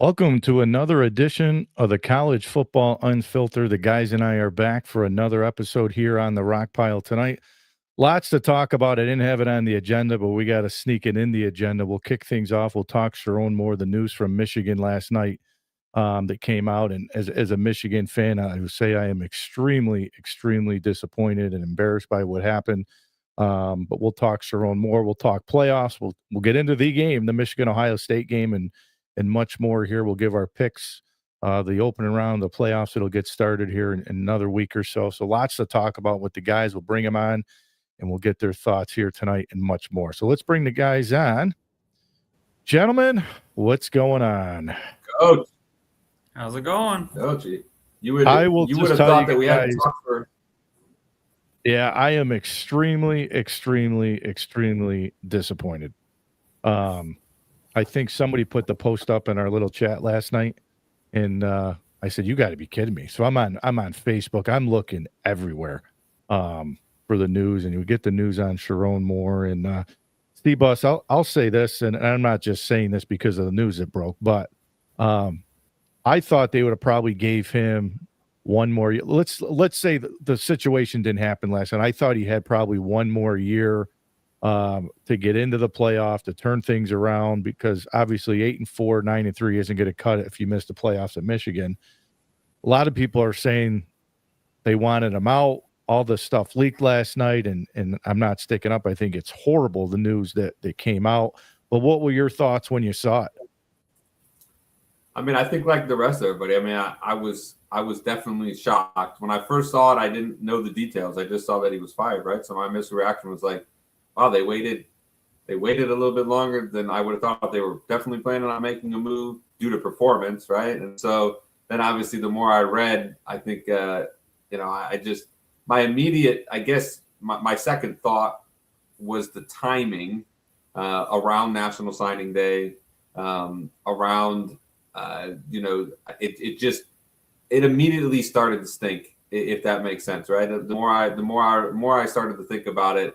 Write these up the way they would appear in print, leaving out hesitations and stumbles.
Welcome to another edition of the College Football Unfiltered. The guys and I are back for another episode here on the Rock Pile tonight. Lots to talk about. I didn't have it on the agenda, but we got to sneak it in the agenda. We'll kick things off. We'll talk Sharon more, the news from Michigan last night that came out. And as a Michigan fan, I would say I am extremely, extremely disappointed and embarrassed by what happened. But we'll talk Sharon more. We'll talk playoffs. We'll get into the game, the Michigan-Ohio State game, and much more here. We'll give our picks, the opening round, the playoffs. It'll get started here in another week or so. So lots to talk about with the guys. We'll bring them on, and we'll get their thoughts here tonight and much more. So let's bring the guys on. Gentlemen, what's going on? Coach. How's it going? Coach, you would have thought that we had to talk for. Yeah, I am extremely, extremely, extremely disappointed. I think somebody put the post up in our little chat last night, and I said, "You got to be kidding me!" So I'm on Facebook. I'm looking everywhere for the news, and you get the news on Sharon Moore and Steve Buss. I'll say this, and I'm not just saying this because of the news that broke, but I thought they would have probably gave him one more year. Let's say the situation didn't happen last night. I thought he had probably one more year to get into the playoff, to turn things around, because obviously 8-4, 9-3 isn't going to cut it if you miss the playoffs at Michigan. A lot of people are saying they wanted him out. All the stuff leaked last night, and I'm not sticking up. I think it's horrible, the news that came out. But what were your thoughts when you saw it? I mean, I think like the rest of everybody. I mean, I was definitely shocked. When I first saw it, I didn't know the details. I just saw that he was fired, right? So my initial reaction was like, wow, they waited a little bit longer than I would have thought. They were definitely planning on making a move due to performance, right? And so then obviously the more I read, I think, my immediate, I guess my second thought was the timing around National Signing Day, it immediately started to stink, if that makes sense, right? The more I started to think about it,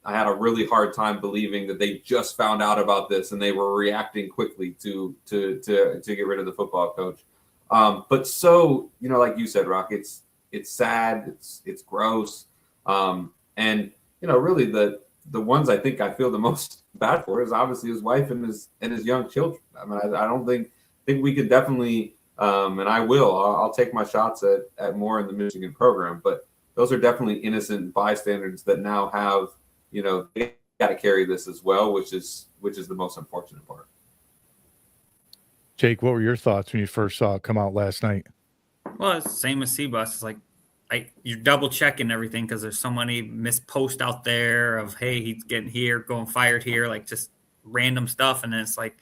I had a really hard time believing that they just found out about this and they were reacting quickly to get rid of the football coach. But so, like you said, Rock, it's sad, it's gross, and really the ones I think I feel the most bad for is obviously his wife and his young children. I mean, I don't think we could definitely, and I'll take my shots at more in the Michigan program, but those are definitely innocent bystanders that now have, they got to carry this as well, which is the most unfortunate part. Jake, what were your thoughts when you first saw it come out last night? Well, it's the same as C-Bus. It's like you're double checking everything because there's so many missed posts out there of, hey, he's getting here, going fired here, like just random stuff. And then it's like,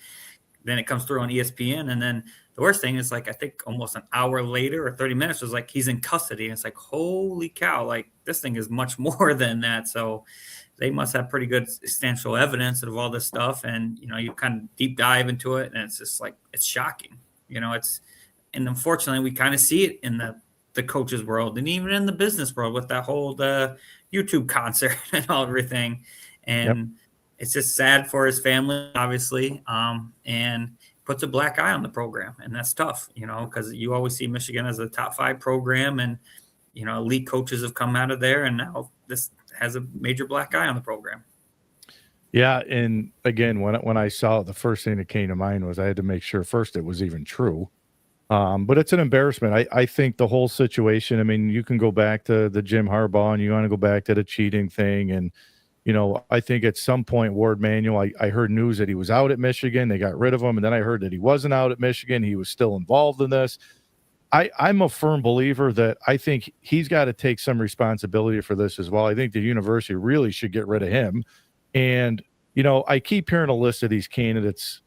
then it comes through on ESPN. And then the worst thing is, like, I think almost an hour later or 30 minutes was like, he's in custody. And it's like, holy cow, like this thing is much more than that. So they must have pretty good substantial evidence of all this stuff. And, you kind of deep dive into it, and it's just like, it's shocking. And unfortunately we kind of see it in the coaches world and even in the business world with that whole YouTube concert and all everything. And It's just sad for his family, obviously. And puts a black eye on the program, and that's tough, because you always see Michigan as a top 5 program, and, elite coaches have come out of there, and now this has a major black eye on the program. Yeah, and again, when I saw it, the first thing that came to mind was I had to make sure first it was even true. But it's an embarrassment. I think the whole situation, I mean, you can go back to the Jim Harbaugh, and you want to go back to the cheating thing. And, I think at some point, Ward Manuel, I heard news that he was out at Michigan. They got rid of him. And then I heard that he wasn't out at Michigan. He was still involved in this. I'm a firm believer that I think he's got to take some responsibility for this as well. I think the university really should get rid of him. And, I keep hearing a list of these candidates,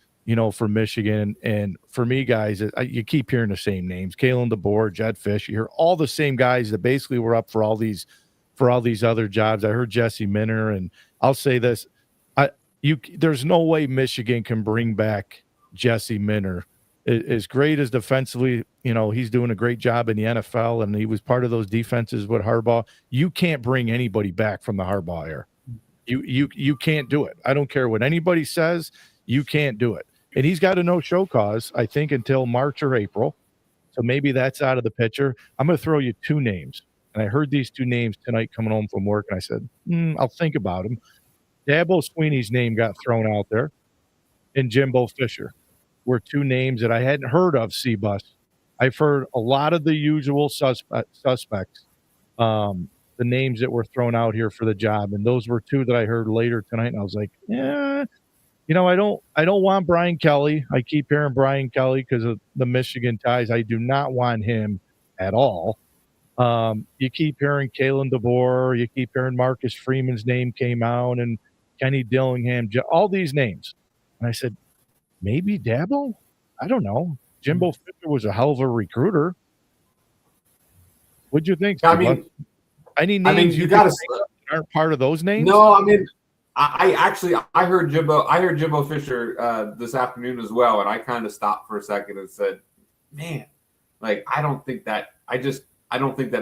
for Michigan. And for me, guys, you keep hearing the same names: Kalen DeBoer, Jed Fish. You hear all the same guys that basically were up for all these other jobs. I heard Jesse Minner, and I'll say this: there's no way Michigan can bring back Jesse Minner. As great as defensively, he's doing a great job in the NFL, and he was part of those defenses with Harbaugh. You can't bring anybody back from the Harbaugh era. You can't do it. I don't care what anybody says. You can't do it. And he's got a no-show cause, I think, until March or April. So maybe that's out of the picture. I'm going to throw you 2 names. And I heard these 2 names tonight coming home from work, and I said, I'll think about them. Dabo Sweeney's name got thrown out there, and Jimbo Fisher were 2 names that I hadn't heard of, C-Bus. I've heard a lot of the usual suspects, the names that were thrown out here for the job, and those were 2 that I heard later tonight, and I was like, yeah. I don't want Brian Kelly. I keep hearing Brian Kelly because of the Michigan ties. I do not want him at all. You keep hearing Kalen DeBoer. You keep hearing Marcus Freeman's name came out and Kenny Dillingham, all these names. And I said, maybe Dabo? I don't know. Jimbo Fisher was a hell of a recruiter. What'd you think? I mean, any names you got to aren't part of those names? No, I mean, I heard Jimbo Fisher this afternoon as well, and I kind of stopped for a second and said, man, like I don't think that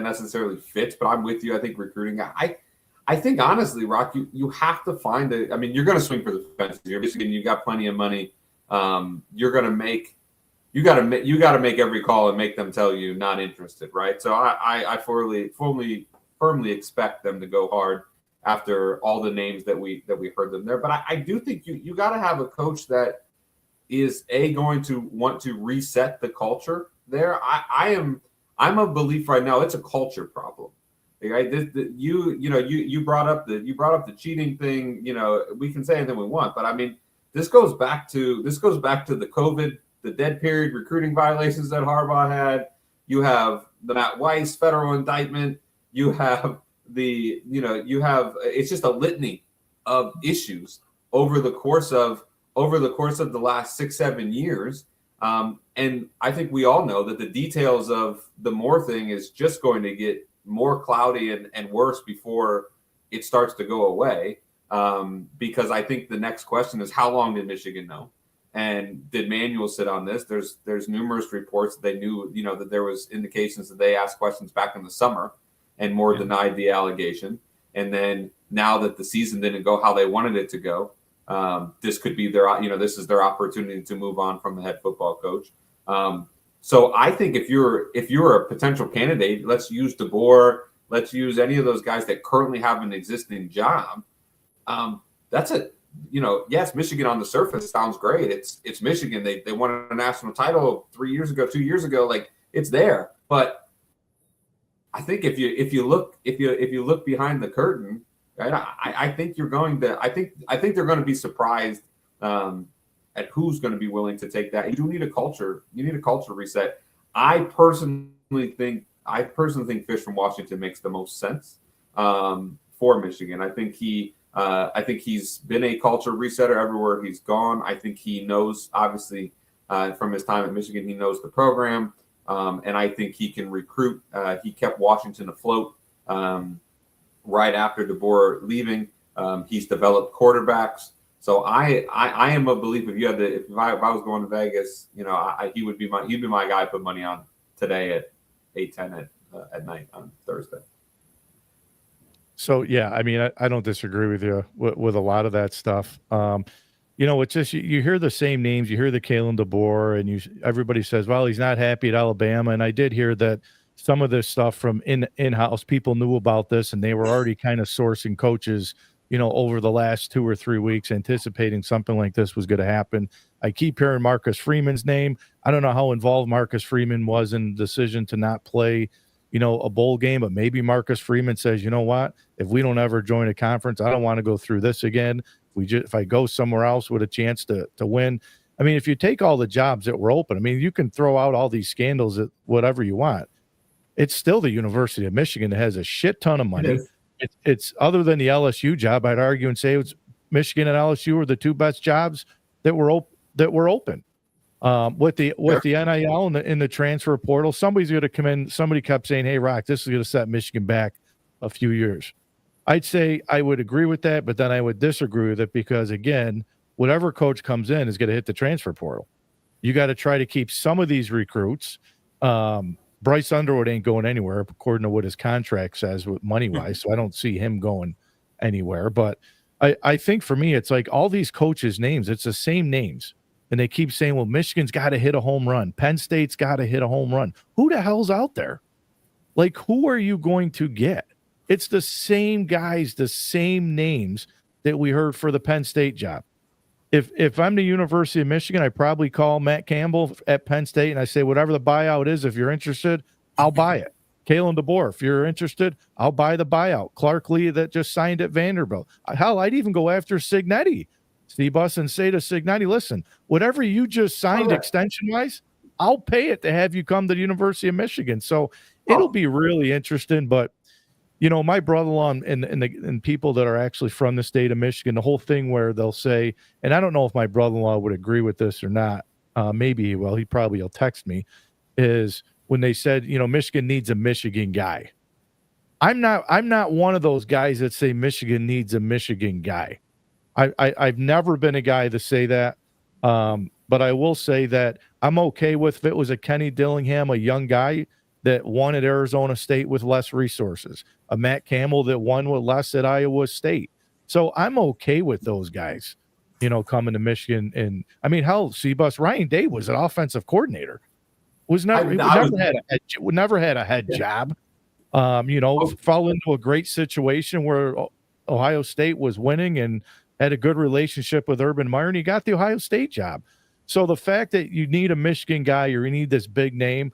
necessarily fits, but I'm with you. I think recruiting, I think honestly, Rock, you have to find you're going to swing for the fences. You're Michigan, you got plenty of money. You got to make every call and make them tell you not interested, right? So I firmly expect them to go hard after all the names that we heard them there. But I do think you got to have a coach that is going to want to reset the culture there. I'm a belief right now it's a culture problem. Right? You brought up the cheating thing. We can say anything we want, but I mean this goes back to the COVID, the dead period recruiting violations that Harbaugh had. You have the Matt Weiss federal indictment. You have it's just a litany of issues over the course of the last 6-7 years. And I think we all know that the details of the Moore thing is just going to get more cloudy and worse before it starts to go away. Because I think the next question is how long did Michigan know? And did Manuel sit on this? There's numerous reports that they knew, that there was indications that they asked questions back in the summer and Moore denied the allegation. And then now that the season didn't go how they wanted it to go, this could be this is their opportunity to move on from the head football coach. So I think if you're a potential candidate, let's use DeBoer, let's use any of those guys that currently have an existing job. That's it. Yes, Michigan on the surface sounds great. It's Michigan. They won a national title 2 years ago. Like it's there. But I think if you look behind the curtain, right? I think you're going to. I think they're going to be surprised at who's going to be willing to take that. You do need a culture. You need a culture reset. I personally think Fish from Washington makes the most sense for Michigan. I think he's been a culture resetter everywhere he's gone. I think he knows, obviously, from his time at Michigan, he knows the program, and I think he can recruit. He kept Washington afloat right after DeBoer leaving. He's developed quarterbacks. So I am a believer. If I was going to Vegas, he would be my guy. I put money on today at 8:10 at night on Thursday. So yeah, I mean, I don't disagree with you with a lot of that stuff. It's just you hear the same names. You hear the Kalen DeBoer, and everybody says, "Well, he's not happy at Alabama." And I did hear that some of this stuff from in-house people knew about this, and they were already kind of sourcing coaches, over the last 2 or 3 weeks, anticipating something like this was going to happen. I keep hearing Marcus Freeman's name. I don't know how involved Marcus Freeman was in the decision to not play, a bowl game, but maybe Marcus Freeman says, you know what, if we don't ever join a conference, I don't want to go through this again. If I go somewhere else with a chance to win. I mean, if you take all the jobs that were open, I mean, you can throw out all these scandals at whatever you want. It's still the University of Michigan that has a shit ton of money. It's other than the LSU job, I'd argue and say it's Michigan and LSU are the 2 best jobs that were open. With the NIL and the transfer portal, somebody's going to come in. Somebody kept saying, "Hey, Rock, this is going to set Michigan back a few years." I'd say I would agree with that, but then I would disagree with it because, again, whatever coach comes in is going to hit the transfer portal. You got to try to keep some of these recruits. Bryce Underwood ain't going anywhere, according to what his contract says with money-wise, so I don't see him going anywhere. But I think for me, it's like all these coaches' names, it's the same names. and they keep saying, well, Michigan's got to hit a home run. Penn State's got to hit a home run. Who the hell's out there? Like, who are you going to get? It's the same guys, the same names that we heard for the Penn State job. If I'm the University of Michigan, I probably call Matt Campbell at Penn State and I say, whatever the buyout is, if you're interested, I'll buy it. Kalen DeBoer, if you're interested, I'll buy the buyout. Clark Lee that just signed at Vanderbilt. Hell, I'd even go after Signetti, Steve-Bus, and say to Signetti, listen, whatever you just signed extension-wise, I'll pay it to have you come to the University of Michigan. So it'll be really interesting. But, you know, my brother-in-law and people that are actually from the state of Michigan, the whole thing where they'll say, and I don't know if my brother-in-law would agree with this or not, maybe, well, he probably will text me, is when they said, you know, Michigan needs a Michigan guy. I'm not one of those guys that say Michigan needs a Michigan guy. I've never been a guy to say that. But I will say that I'm okay with if it was a Kenny Dillingham, a young guy that won at Arizona State with less resources, a Matt Campbell that won with less at Iowa State. So I'm okay with those guys, you know, coming to Michigan. And I mean, hell, Seabus, Ryan Day was an offensive coordinator. Never had a head job. You know, fell into a great situation where Ohio State was winning and had a good relationship with Urban Meyer, and he got the Ohio State job. So the fact that you need a Michigan guy or you need this big name,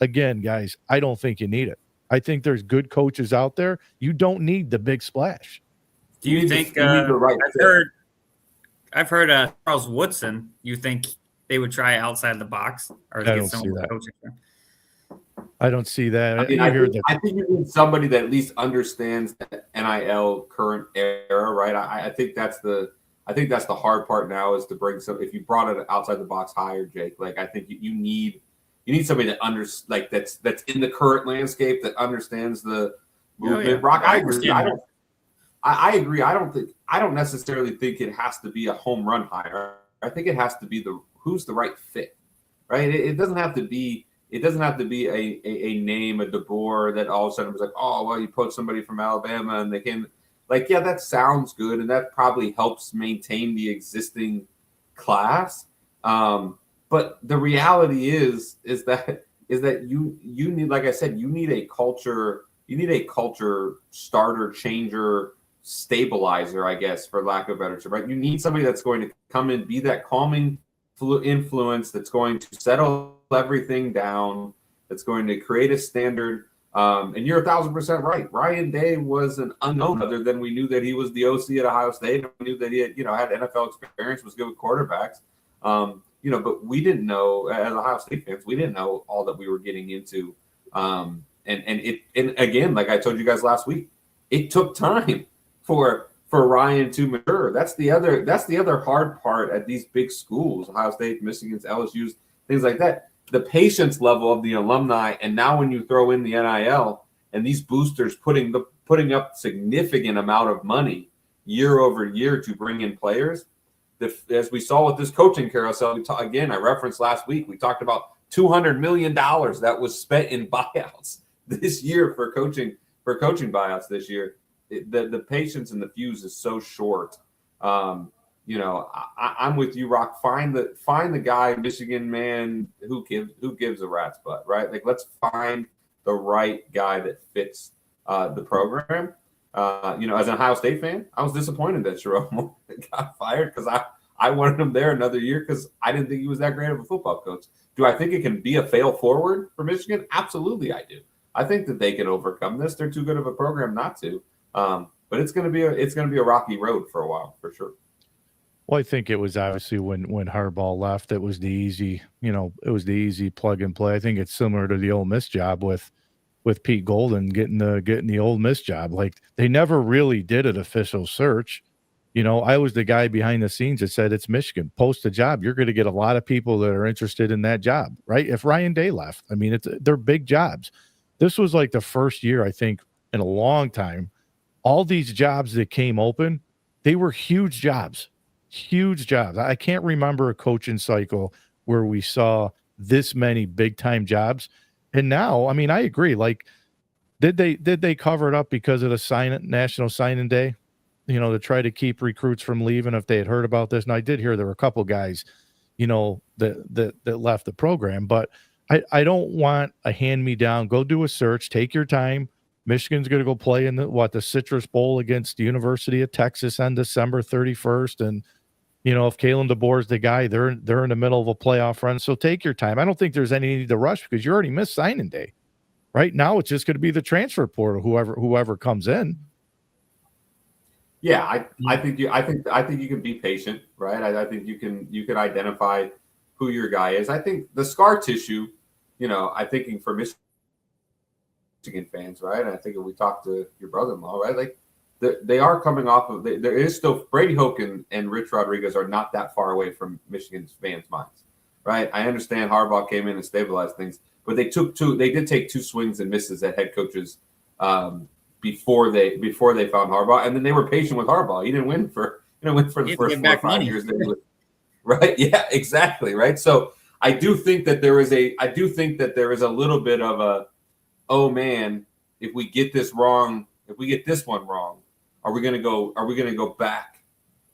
again, guys, I don't think you need it. I think there's good coaches out there. You don't need the big splash. Do you think I've heard Charles Woodson, you think they would try outside the box or I don't see that. I don't see that. I think you need somebody that at least understands the NIL current era, right? I think that's the hard part now is to bring some. If you brought it outside the box hire, Jake, like I think you need somebody that that's in the current landscape that understands the movement. Yeah. Rock, I agree. I agree. I don't necessarily think it has to be a home run hire. I think it has to be who's the right fit, right? It doesn't have to be. It doesn't have to be a name, a DeBoer that all of a sudden was like, oh, well, you poached somebody from Alabama and they came. Like, yeah, that sounds good, and that probably helps maintain the existing class. But the reality is that you need, like I said, you need a culture starter, changer, stabilizer, I guess, for lack of a better term, right? You need somebody that's going to come and be that calming influence that's going to settle everything down, that's going to create a standard. And you're 1,000% right. Ryan Day was an unknown, other than we knew that he was the OC at Ohio State, and we knew that he had NFL experience, was good with quarterbacks. But we didn't know, as Ohio State fans, we didn't know all that we were getting into. And again, like I told you guys last week, it took time for Ryan to mature. That's the other hard part at these big schools, Ohio State, Michigan's, LSU's, things like that. The patience level of the alumni, and now when you throw in the NIL and these boosters putting up significant amount of money year over year to bring in players, as we saw with this coaching carousel, I referenced last week, we talked about $200 million that was spent in buyouts this year for coaching buyouts this year. The patience and the fuse is so short. I'm with you, Rock. Find the guy, Michigan man, who gives a rat's butt, right? Like, let's find the right guy that fits the program. As an Ohio State fan, I was disappointed that Jerome got fired because I wanted him there another year because I didn't think he was that great of a football coach. Do I think it can be a fail forward for Michigan? Absolutely, I do. I think that they can overcome this. They're too good of a program not to. But it's going to be a rocky road for a while, for sure. Well, I think it was obviously when Harbaugh left, it was the easy plug and play. I think it's similar to the Ole Miss job with Pete Golden getting the Ole Miss job. Like, they never really did an official search. I was the guy behind the scenes that said, it's Michigan, post a job. You're going to get a lot of people that are interested in that job, right? If Ryan Day left, I mean, they're big jobs. This was like the first year, I think, in a long time, all these jobs that came open, they were huge jobs. Huge jobs. I can't remember a coaching cycle where we saw this many big time jobs. And now, I mean, I agree. Like, did they cover it up because of the National Signing Day? To try to keep recruits from leaving if they had heard about this. And I did hear there were a couple guys that left the program. But I don't want a hand-me-down. Go do a search. Take your time. Michigan's going to go play in the Citrus Bowl against the University of Texas on December 31st. And, if Kalen DeBoer's the guy, they're in the middle of a playoff run. So take your time. I don't think there's any need to rush because you already missed signing day. Right now, it's just going to be the transfer portal, whoever comes in. Yeah, I think you can be patient, right? I think you can identify who your guy is. I think the scar tissue, I'm thinking for Michigan fans, right? I think if we talk to your brother-in-law, right? Like they are coming off of there is still Brady Hoke and Rich Rodriguez are not that far away from Michigan's fans' minds, right? I understand Harbaugh came in and stabilized things, but they did take 2 swings and misses at head coaches before they found Harbaugh, and then they were patient with Harbaugh. He didn't win for the first 4 or 5 years that he was, right? Yeah, exactly, right. So I do think that there is a little bit of a, oh man, if we get this wrong, if we get this one wrong, are we gonna go back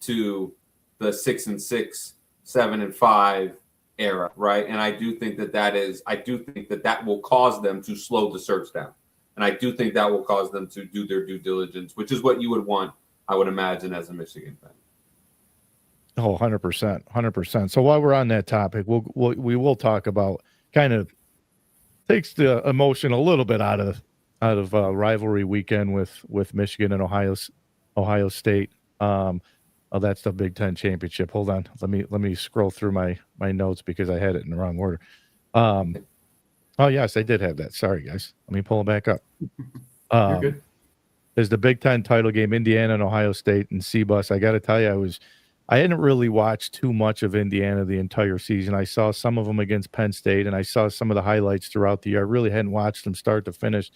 to the 6-6, 7-5 era, right? And I do think that will cause them to slow the search down. And I do think that will cause them to do their due diligence, which is what you would want, I would imagine, as a Michigan fan. Oh, 100%, 100%. So while we're on that topic, we will talk about kind of takes the emotion a little bit out of rivalry weekend with Michigan and Ohio State. That's the Big Ten championship. Hold on, let me scroll through my notes because I had it in the wrong order. Oh yes, I did have that. Sorry guys, let me pull it back up. You're good. There's the Big Ten title game, Indiana and Ohio State and C-Bus. I got to tell you, I hadn't really watched too much of Indiana the entire season. I saw some of them against Penn State, and I saw some of the highlights throughout the year. I really hadn't watched them start to finish.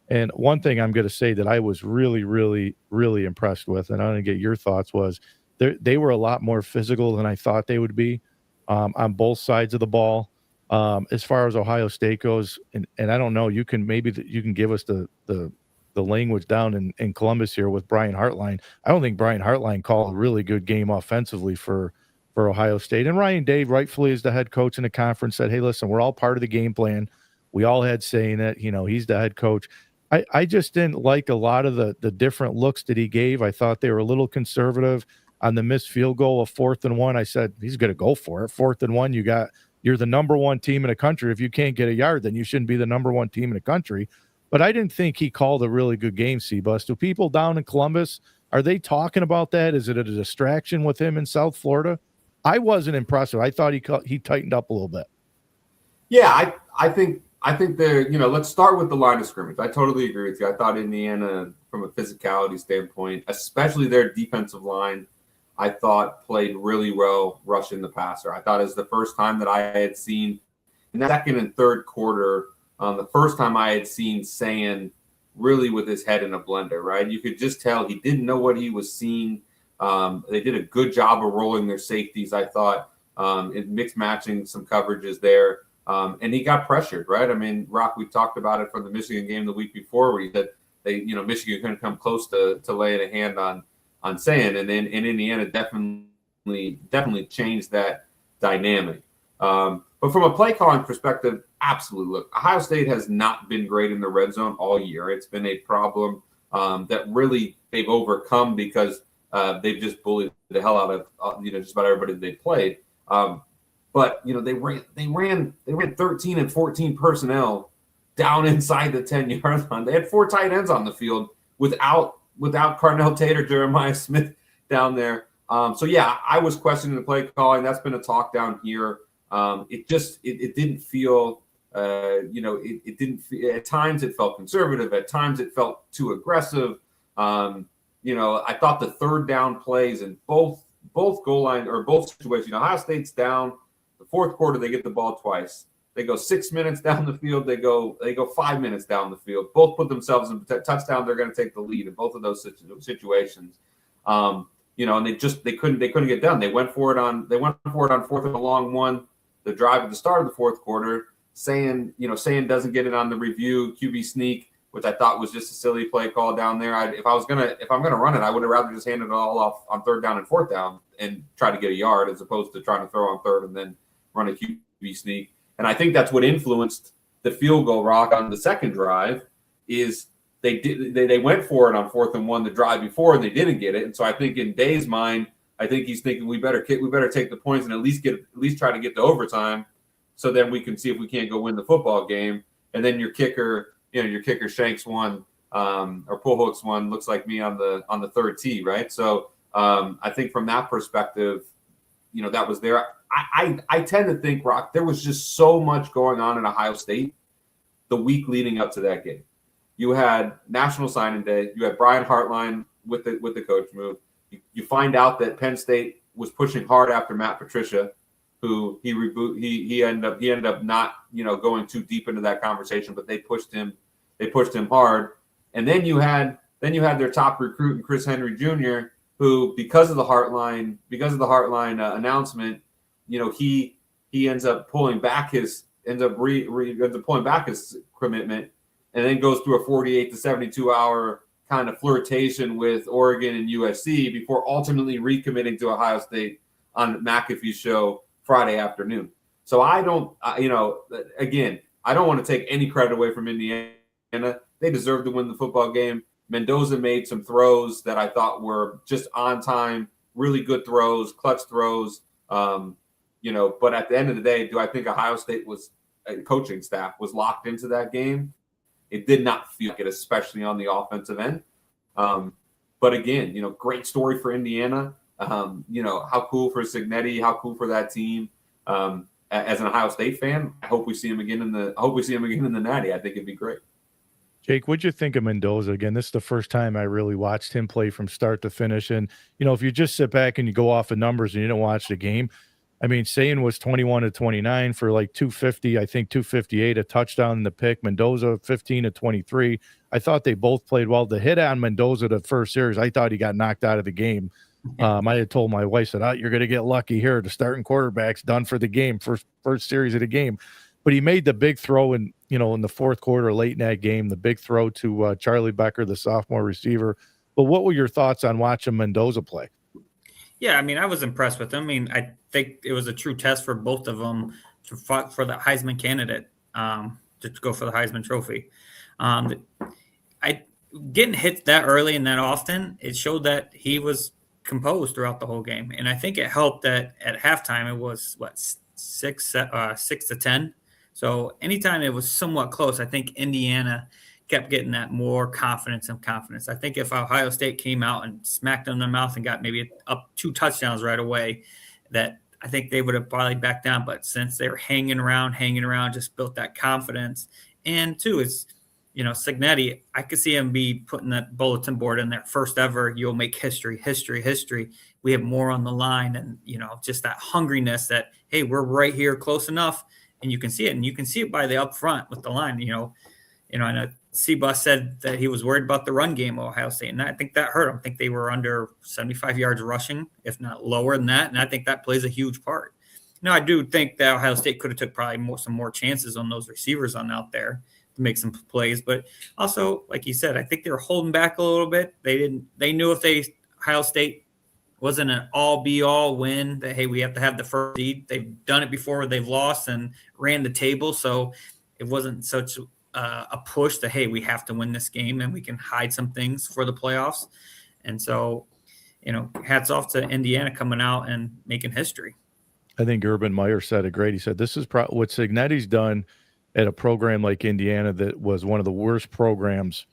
And one thing I'm going to say that I was really, really, really impressed with, and I want to get your thoughts, was they were a lot more physical than I thought they would be on both sides of the ball. As far as Ohio State goes, and I don't know, you can give us the language down in Columbus here with Brian Hartline. I don't think Brian Hartline called a really good game offensively for Ohio State. And Ryan Day, rightfully as the head coach in the conference, said, hey, listen, we're all part of the game plan. We all had say in it. He's the head coach. I just didn't like a lot of the different looks that he gave. I thought they were a little conservative on the missed field goal of 4th and 1. I said, he's going to go for it. 4th and 1, you're the number 1 team in the country. If you can't get a yard, then you shouldn't be the number 1 team in the country. But I didn't think he called a really good game, C-Bus. Do people down in Columbus, are they talking about that? Is it a distraction with him in South Florida? I wasn't impressed. I thought he tightened up a little bit. Yeah, I think they're, let's start with the line of scrimmage. I totally agree with you. I thought Indiana, from a physicality standpoint, especially their defensive line, I thought played really well rushing the passer. I thought it was the first time that I had seen in the second and third quarter, the first time I had seen Sand really with his head in a blender, right? You could just tell he didn't know what he was seeing. They did a good job of rolling their safeties, I thought, and mixed matching some coverages there. And he got pressured, right? I mean, Rock, we talked about it from the Michigan game the week before where he said Michigan couldn't come close to laying a hand on Sand. And then in Indiana definitely changed that dynamic. But from a play calling perspective, absolutely. Look, Ohio State has not been great in the red zone all year. It's been a problem that really they've overcome because they've just bullied the hell out of just about everybody they played. But they ran 13 and 14 personnel down inside the 10-yard line. They had 4 tight ends on the field without Carnell Tate or Jeremiah Smith down there. So yeah, I was questioning the play calling. That's been a talk down here. It didn't feel, it didn't feel, at times it felt conservative. At times it felt too aggressive. I thought the third down plays in both goal line or both situations, Ohio State's down the fourth quarter, they get the ball twice. They go 6 minutes down the field. They go 5 minutes down the field. Both put themselves in touchdown. They're going to take the lead in both of those situations. And they couldn't get done. They went for it on 4th and a long one. The drive at the start of the fourth quarter, saying doesn't get it on the review, QB sneak. which I thought was just a silly play call down there. If I'm gonna run it, I would have rather just handed it all off on 3rd down and 4th down and try to get a yard as opposed to trying to throw on 3rd and then run a QB sneak. And I think that's what influenced the field goal, Rock, on the second drive. Is they went for it on 4th and 1 the drive before and they didn't get it. And so I think in Day's mind, I think he's thinking we better take the points and at least try to get to overtime, so then we can see if we can't go win the football game. And then your kicker shanks one or pull hooks one, looks like me on the 3rd tee, right? So I think from that perspective, that was there. I tend to think, Rock, there was just so much going on in Ohio State the week leading up to that game. You had National Signing Day. You had Brian Hartline with the coach move. You find out that Penn State was pushing hard after Matt Patricia, who he ended up not going too deep into that conversation, but they pushed him hard. And then you had their top recruit in Chris Henry Jr., who because of the Hartline announcement, he ends up pulling back his commitment, and then goes through a 48 to 72 hour kind of flirtation with Oregon and USC before ultimately recommitting to Ohio State on McAfee's show Friday afternoon. So I don't want to take any credit away from Indiana. They deserve to win the football game. Mendoza made some throws that I thought were just on time, really good throws, clutch throws. But at the end of the day, do I think Ohio State coaching staff was locked into that game? It did not feel like it, especially on the offensive end. But again, great story for Indiana. How cool for Cignetti, how cool for that team. As an Ohio State fan, I hope we see him again in the Natty. I think it'd be great. Jake, what'd you think of Mendoza? Again, this is the first time I really watched him play from start to finish. And, if you just sit back and you go off of numbers and you don't watch the game, I mean, Sayin was 21 to 29 for like 250, I think 258, a touchdown in the pick. Mendoza 15 to 23. I thought they both played well. The hit on Mendoza the first series, I thought he got knocked out of the game. I had told my wife, said, you're going to get lucky here. The starting quarterback's done for the game, first series of the game. But he made the big throw in the 4th quarter, late in that game, the big throw to Charlie Becker, the sophomore receiver. But what were your thoughts on watching Mendoza play? Yeah, I mean, I was impressed with him. I mean, I think it was a true test for both of them to fight for the Heisman candidate, to go for the Heisman Trophy. Getting hit that early and that often, it showed that he was composed throughout the whole game. And I think it helped that at halftime it was, 6-10. So anytime it was somewhat close, I think Indiana kept getting that more confidence. I think if Ohio State came out and smacked them in the mouth and got maybe up 2 touchdowns right away, that I think they would have probably backed down. But since they were hanging around, just built that confidence. And two, it's, Cignetti, I could see him be putting that bulletin board in there. First ever, you'll make history. We have more on the line. And, just that hungriness that, hey, we're right here close enough. And you can see it. And you can see it by the up front with the line, I know Seabus said that he was worried about the run game of Ohio State, and I think that hurt him. I think they were under 75 yards rushing, if not lower than that, and I think that plays a huge part. Now, I do think that Ohio State could have took probably some more chances on those receivers on out there to make some plays, but also, like you said, I think they were holding back a little bit. They knew if Ohio State wasn't an all-be-all win, that, hey, we have to have the first seed. They've done it before where they've lost and ran the table, so it wasn't such a push that, hey, we have to win this game and we can hide some things for the playoffs. And so, hats off to Indiana coming out and making history. I think Urban Meyer said it great. He said, this is what Cignetti's done at a program like Indiana that was one of the worst programs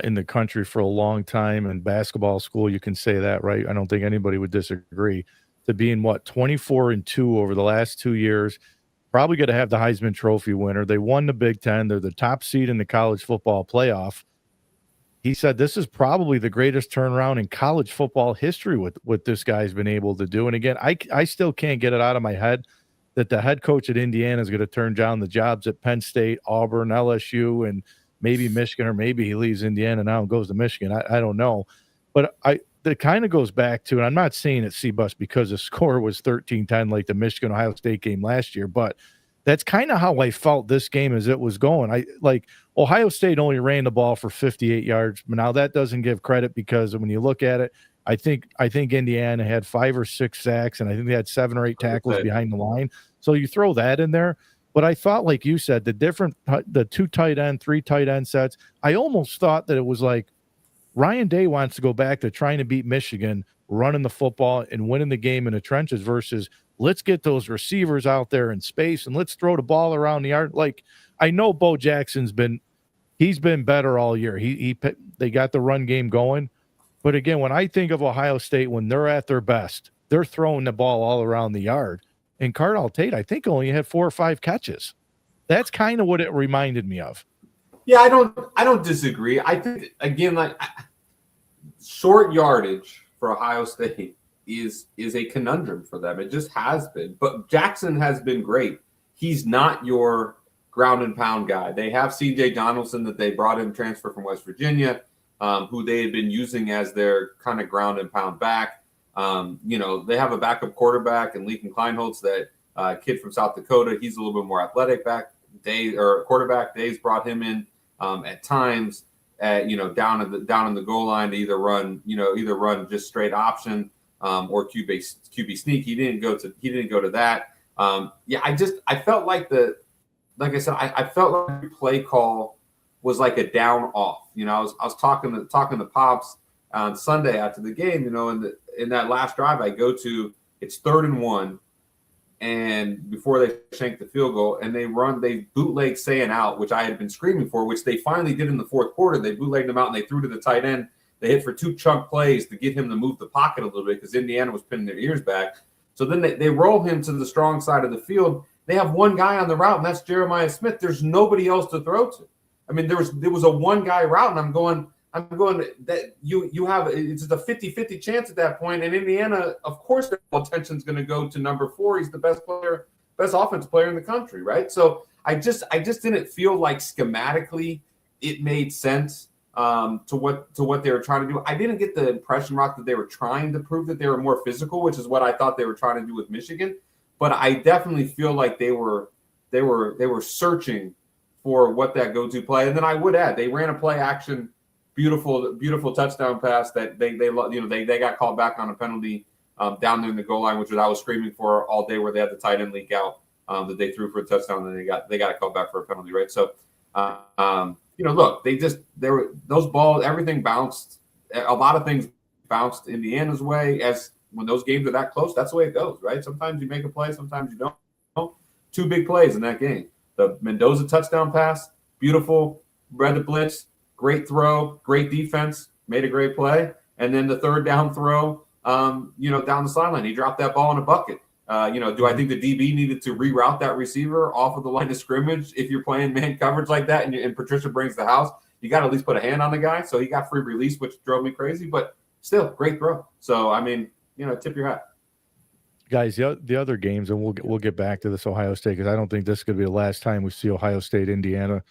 in the country for a long time. In basketball school, you can say that, right? I don't think anybody would disagree. To being 24-2 over the last 2 years, probably going to have the Heisman Trophy winner. They won the Big Ten. They're the top seed in the college football playoff. He said this is probably the greatest turnaround in college football history with what this guy's been able to do. And again, I still can't get it out of my head that the head coach at Indiana is going to turn down the jobs at Penn State, Auburn, LSU, and maybe Michigan, or maybe he leaves Indiana now and goes to Michigan. I don't know. But that kind of goes back to, and I'm not saying it's C-Bus because the score was 13-10 like the Michigan-Ohio State game last year, but That's kind of how I felt this game as it was going. I like Ohio State only ran the ball for 58 yards. But now that doesn't give credit because when you look at it, I think Indiana had 5 or 6 sacks, and I think they had 7 or 8 tackles behind the line. So you throw that in there. But I thought, like you said, the 2 tight end, 3 tight end sets, I almost thought that it was like Ryan Day wants to go back to trying to beat Michigan, running the football and winning the game in the trenches versus let's get those receivers out there in space and let's throw the ball around the yard. Like, I know Bo Jackson's been better all year. They got the run game going. But again, when I think of Ohio State, when they're at their best, they're throwing the ball all around the yard. And Cardell Tate, I think, only had 4 or 5 catches. That's kind of what it reminded me of. Yeah, I don't disagree. I think, again, like short yardage for Ohio State is a conundrum for them. It just has been. But Jackson has been great. He's not your ground and pound guy. They have C.J. Donaldson that they brought in, transfer from West Virginia, who they had been using as their kind of ground and pound back. They have a backup quarterback in Lincoln Kleinholtz, that kid from South Dakota. He's a little bit more athletic quarterback. Dave's brought him in at times, down in the goal line to either run just straight option or QB sneak. He didn't go to that. I felt like I felt like the play call was like a down off. I was talking to Pops on Sunday after the game. In that last drive I go to, it's 3rd and 1. And before they shank the field goal, and they bootleg Sayin out, which I had been screaming for, which they finally did in the 4th quarter. They bootlegged him out and they threw to the tight end. They hit for 2 chunk plays to get him to move the pocket a little bit because Indiana was pinning their ears back. So then they roll him to the strong side of the field. They have one guy on the route, and that's Jeremiah Smith. There's nobody else to throw to. I mean, there was a one guy route, and I'm going that you have, it's a 50-50 chance at that point. And Indiana, of course, their attention is going to go to number 4. He's the best offensive player in the country, right? So I just didn't feel like schematically it made sense to what they were trying to do. I didn't get the impression, Rock, that they were trying to prove that they were more physical, which is what I thought they were trying to do with Michigan. But I definitely feel like they were searching for what that go-to play. And then I would add, they ran a play action, beautiful touchdown pass that they got called back on a penalty down there in the goal line, which I was screaming for all day, where they had the tight end leak out that they threw for a touchdown, and they got it called back for a penalty, right? So look, those balls, everything bounced. A lot of things bounced Indiana's way. As when those games are that close, that's the way it goes, right? Sometimes you make a play, sometimes you don't. 2 big plays in that game. The Mendoza touchdown pass, beautiful, read the blitz, great throw, great defense, made a great play. And then the 3rd down throw, down the sideline, he dropped that ball in a bucket. Do I think the DB needed to reroute that receiver off of the line of scrimmage? If you're playing man coverage like that and Patricia brings the house, you got to at least put a hand on the guy. So he got free release, which drove me crazy, but still great throw. So, I mean, tip your hat. Guys, the other games, and we'll get back to this Ohio State, because I don't think this is going to be the last time we see Ohio State, Indiana.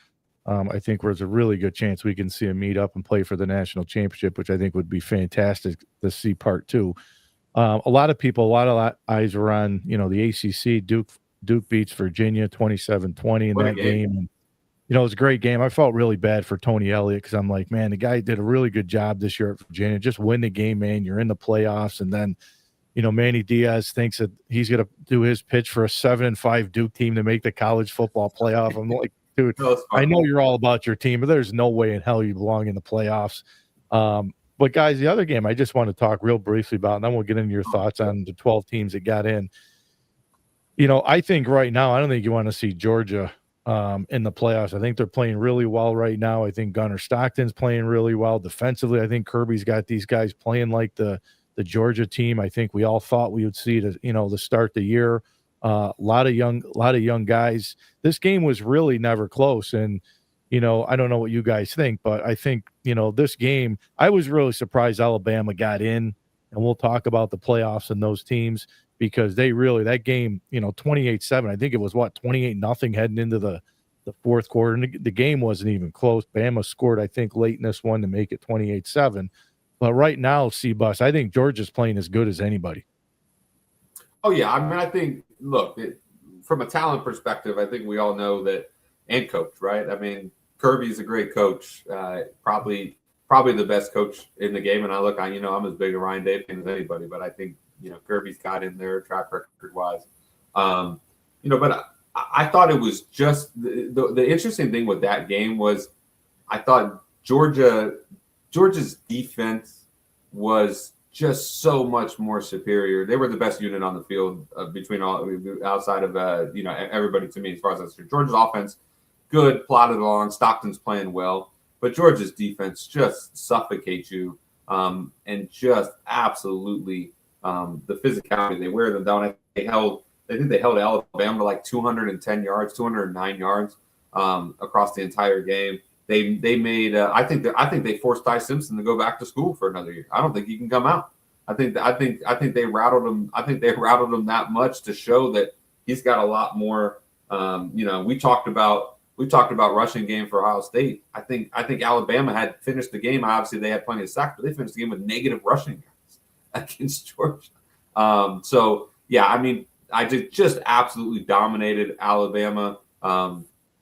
I think there's a really good chance we can see them meet up and play for the national championship, which I think would be fantastic to see part 2. A lot of eyes were on, the ACC. Duke beats Virginia 27-20 in that game. And, it was a great game. I felt really bad for Tony Elliott because I'm like, man, the guy did a really good job this year at Virginia. Just win the game, man. You're in the playoffs. And then, Manny Diaz thinks that he's going to do his pitch for a 7-5 Duke team to make the college football playoff. I'm like, dude, I know you're all about your team, but there's no way in hell you belong in the playoffs. But, guys, the other game I just want to talk real briefly about, and then we'll get into your thoughts on the 12 teams that got in. I think right now, I don't think you want to see Georgia in the playoffs. I think they're playing really well right now. I think Gunnar Stockton's playing really well defensively. I think Kirby's got these guys playing like the Georgia team I think we all thought we would see to start the year. A lot of young guys. This game was really never close. And, I don't know what you guys think, but I think, this game, I was really surprised Alabama got in, and we'll talk about the playoffs and those teams, because that game, 28-7, I think it was 28-0 heading into the 4th quarter. And the game wasn't even close. Bama scored, I think, late in this one to make it 28-7. But right now, C-Bus, I think Georgia's playing as good as anybody. Oh, yeah. I mean, I think, look, from a talent perspective, I think we all know that, and coach, right? I mean, Kirby's a great coach, probably the best coach in the game. And I'm as big a Ryan Day fan as anybody, but I think Kirby's got in there track record wise. But I thought it was just the interesting thing with that game was I thought Georgia's defense was just so much more superior. They were the best unit on the field outside of everybody to me as far as that's true. Georgia's offense, good, plotted along. Stockton's playing well, but Georgia's defense just suffocates you, and just absolutely the physicality. They wear them down. I think they held Alabama to like 210 yards, 209 yards across the entire game. They made. I think they forced Ty Simpson to go back to school for another year. I don't think he can come out. I think they rattled him. I think they rattled him that much to show that he's got a lot more. We talked about rushing game for Ohio State. I think Alabama had finished the game. Obviously, they had plenty of sacks, but they finished the game with negative rushing yards against Georgia. So yeah, I mean, I just absolutely dominated Alabama.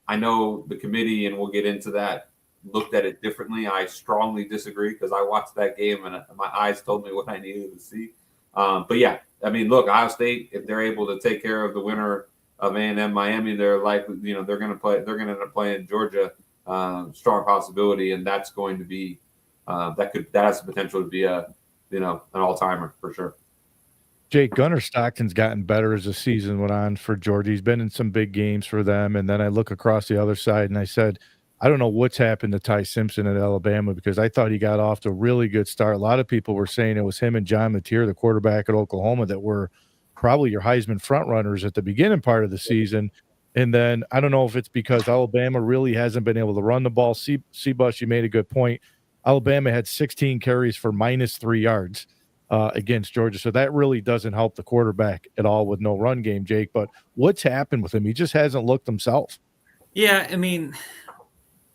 I know the committee, and we'll get into that, looked at it differently. I strongly disagree because I watched that game and my eyes told me what I needed to see. But yeah, I mean, look, Ohio State, if they're able to take care of the winner of A&M Miami, they're likely, they're going to end up playing Georgia. Strong possibility, and that's going to be that has the potential to be an all-timer for sure. Jake, Gunnar Stockton's gotten better as the season went on for Georgia. He's been in some big games for them. And then I look across the other side and I said, I don't know what's happened to Ty Simpson at Alabama, because I thought he got off to a really good start. A lot of people were saying it was him and John Mateer, the quarterback at Oklahoma, that were probably your Heisman front runners at the beginning part of the season. And then I don't know if it's because Alabama really hasn't been able to run the ball. C-Bus, you made a good point. Alabama had 16 carries for -3 yards. Against Georgia. So that really doesn't help the quarterback at all with no run game, Jake. But what's happened with him? He just hasn't looked himself. Yeah, I mean,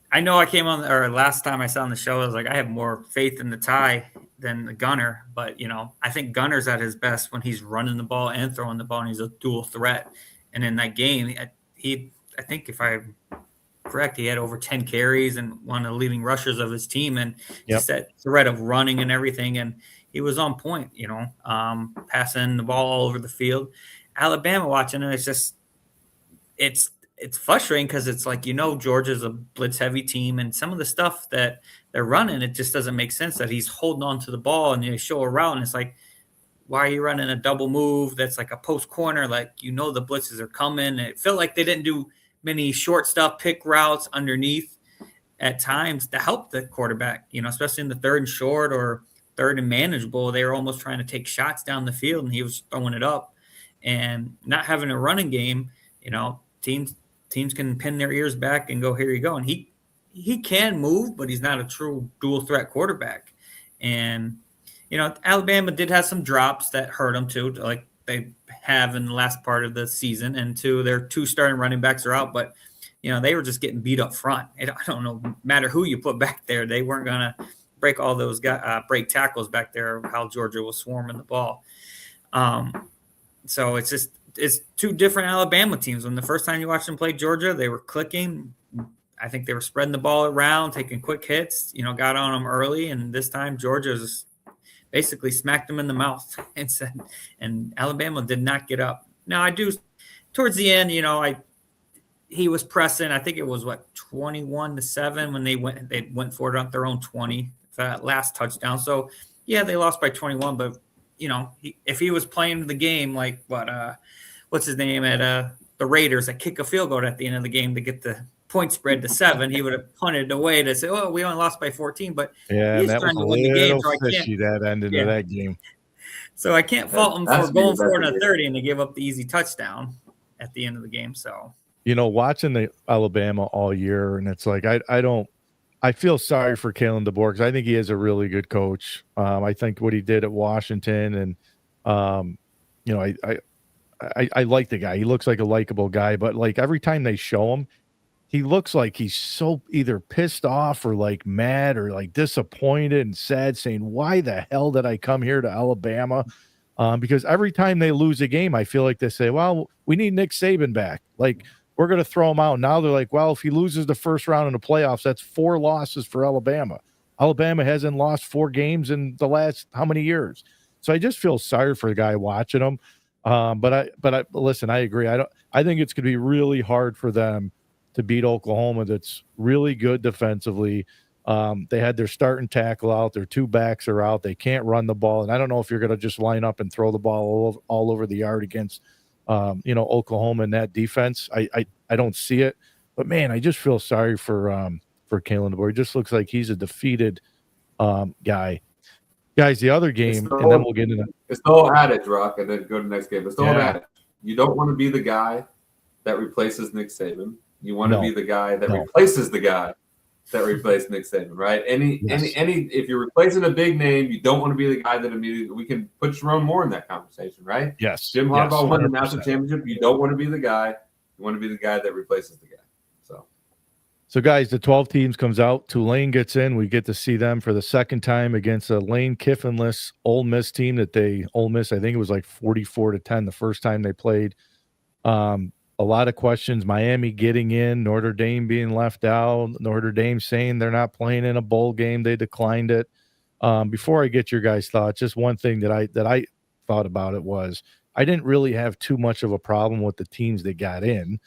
I know I came on, or last time I saw on the show, I was like, I have more faith in the Ty than the Gunner. But, I think Gunner's at his best when he's running the ball and throwing the ball, and he's a dual threat. And in that game, I think if I'm correct, he had over 10 carries and one of the leading rushers of his team. And just that threat of running and everything. And he was on point, passing the ball all over the field. Alabama watching it, it's frustrating because it's like, Georgia's a blitz-heavy team, and some of the stuff that they're running, it just doesn't make sense that he's holding on to the ball and they show a route, and it's like, why are you running a double move that's like a post corner? Like, the blitzes are coming. It felt like they didn't do many short stuff, pick routes underneath at times to help the quarterback, especially in the third and short or third and manageable. They were almost trying to take shots down the field, and he was throwing it up. And not having a running game, teams can pin their ears back and go, here you go. And he can move, but he's not a true dual threat quarterback. And Alabama did have some drops that hurt them too, like they have in the last part of the season. And their two starting running backs are out, but they were just getting beat up front. I don't know, no matter who you put back there, they weren't gonna break all those break tackles back there, how Georgia was swarming the ball. So it's two different Alabama teams. When the first time you watched them play Georgia, they were clicking. I think they were spreading the ball around, taking quick hits, got on them early. And this time Georgia just basically smacked them in the mouth and Alabama did not get up. Now towards the end, he was pressing. I think it was 21-7 when they went for it on their own 20. That last touchdown. So yeah, they lost by 21, but if he was playing the game like what's his name at the Raiders that kick a field goal at the end of the game to get the point spread to 7, he would have punted away to say, oh, we only lost by 14, but yeah, that was a little fishy, that ended of that game. So I can't fault him for going for it on 30 and to give up the easy touchdown at the end of the game. So watching the Alabama all year, and it's like I feel sorry for Kalen DeBoer because I think he is a really good coach. I think what he did at Washington, and I like the guy. He looks like a likable guy, but like every time they show him, he looks like he's so either pissed off or like mad or like disappointed and sad, saying, "Why the hell did I come here to Alabama?" because every time they lose a game, I feel like they say, well, we need Nick Saban back. Like, we're going to throw him out. Now they're like, well, if he loses the first round in the playoffs, that's 4 losses for Alabama. Alabama hasn't lost 4 games in the last how many years? So I just feel sorry for the guy watching them. But listen, I agree. I think it's going to be really hard for them to beat Oklahoma. That's really good defensively. They had their starting tackle out. Their 2 backs are out. They can't run the ball. And I don't know if you're going to just line up and throw the ball all over the yard against, Oklahoma in that defense. I don't see it. But, man, I just feel sorry for Kalen DeBoer. He just looks like he's a defeated guy. Guys, the other game, and then we'll get into – It's the whole adage, Rock, and then go to the next game. It's the whole Yeah. adage. You don't want to be the guy that replaces Nick Saban. You want to be the guy that replaces the guy that replaced Nick Saban, right? If you're replacing a big name, you don't want to be the guy that immediately – we can put Jerome Moore in that conversation, right? Yes. Jim Harbaugh won the 100%. national championship. You don't want to be the guy. You want to be the guy that replaces the guy. So, guys, the 12 teams comes out. Tulane gets in. We get to see them for the second time against a Lane Kiffinless Ole Miss team Ole Miss, I think it was like 44-10 the first time they played. A lot of questions. Miami getting in, Notre Dame being left out, Notre Dame saying they're not playing in a bowl game. They declined it. Before I get your guys' thoughts, just one thing that I thought about it was I didn't really have too much of a problem with the teams that got in.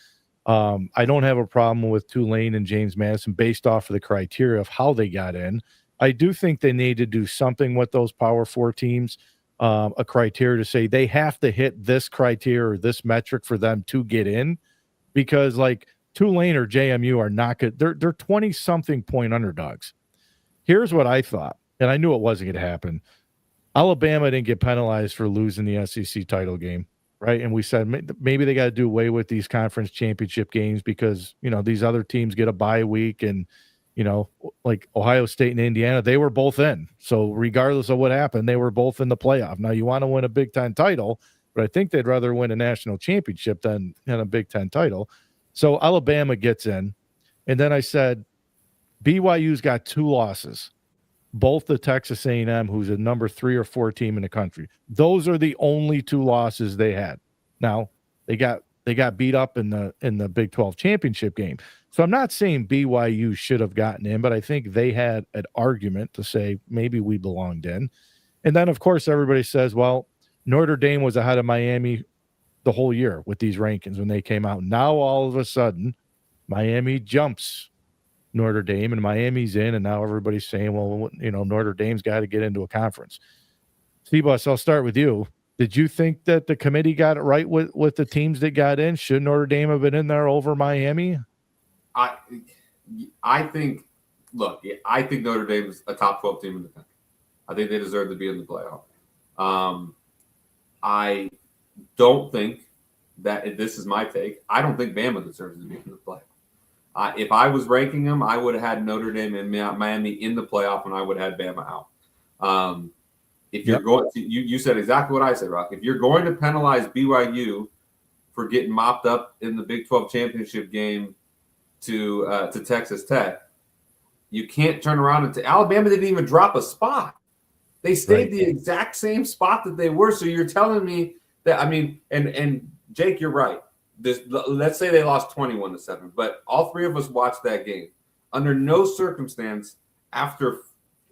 I don't have a problem with Tulane and James Madison based off of the criteria of how they got in. I do think they need to do something with those Power 4 teams, a criteria to say they have to hit this criteria or this metric for them to get in, because like Tulane or JMU are not good. They're 20-something point underdogs. Here's what I thought, and I knew it wasn't going to happen. Alabama didn't get penalized for losing the SEC title game. Right. And we said maybe they got to do away with these conference championship games because, these other teams get a bye week and, like Ohio State and Indiana, they were both in. So regardless of what happened, they were both in the playoff. Now you want to win a Big Ten title, but I think they'd rather win a national championship than a Big Ten title. So Alabama gets in. And then I said, BYU's got 2 losses. Both the Texas A&M, who's a number 3 or 4 team in the country. Those are the only 2 losses they had. Now they got beat up in the Big 12 championship game. So I'm not saying BYU should have gotten in, but I think they had an argument to say maybe we belonged in. And then of course everybody says, well, Notre Dame was ahead of Miami the whole year with these rankings when they came out. Now all of a sudden Miami jumps Notre Dame and Miami's in, and now everybody's saying, well, Notre Dame's got to get into a conference. Sebus, I'll start with you. Did you think that the committee got it right with the teams that got in? Should Notre Dame have been in there over Miami? I think Notre Dame is a top 12 team in the country. I think they deserve to be in the playoff. I don't think that, this is my take, I don't think Bama deserves to be in the playoff. If I was ranking them, I would have had Notre Dame and Miami in the playoff, and I would have had Bama out. If you're going to, you said exactly what I said, Rock. If you're going to penalize BYU for getting mopped up in the Big 12 championship game to Texas Tech, you can't turn around and Alabama didn't even drop a spot. They stayed the exact same spot that they were. So you're telling me that, and Jake, you're right. Let's say they lost 21-7, but all 3 of us watched that game. Under no circumstance, after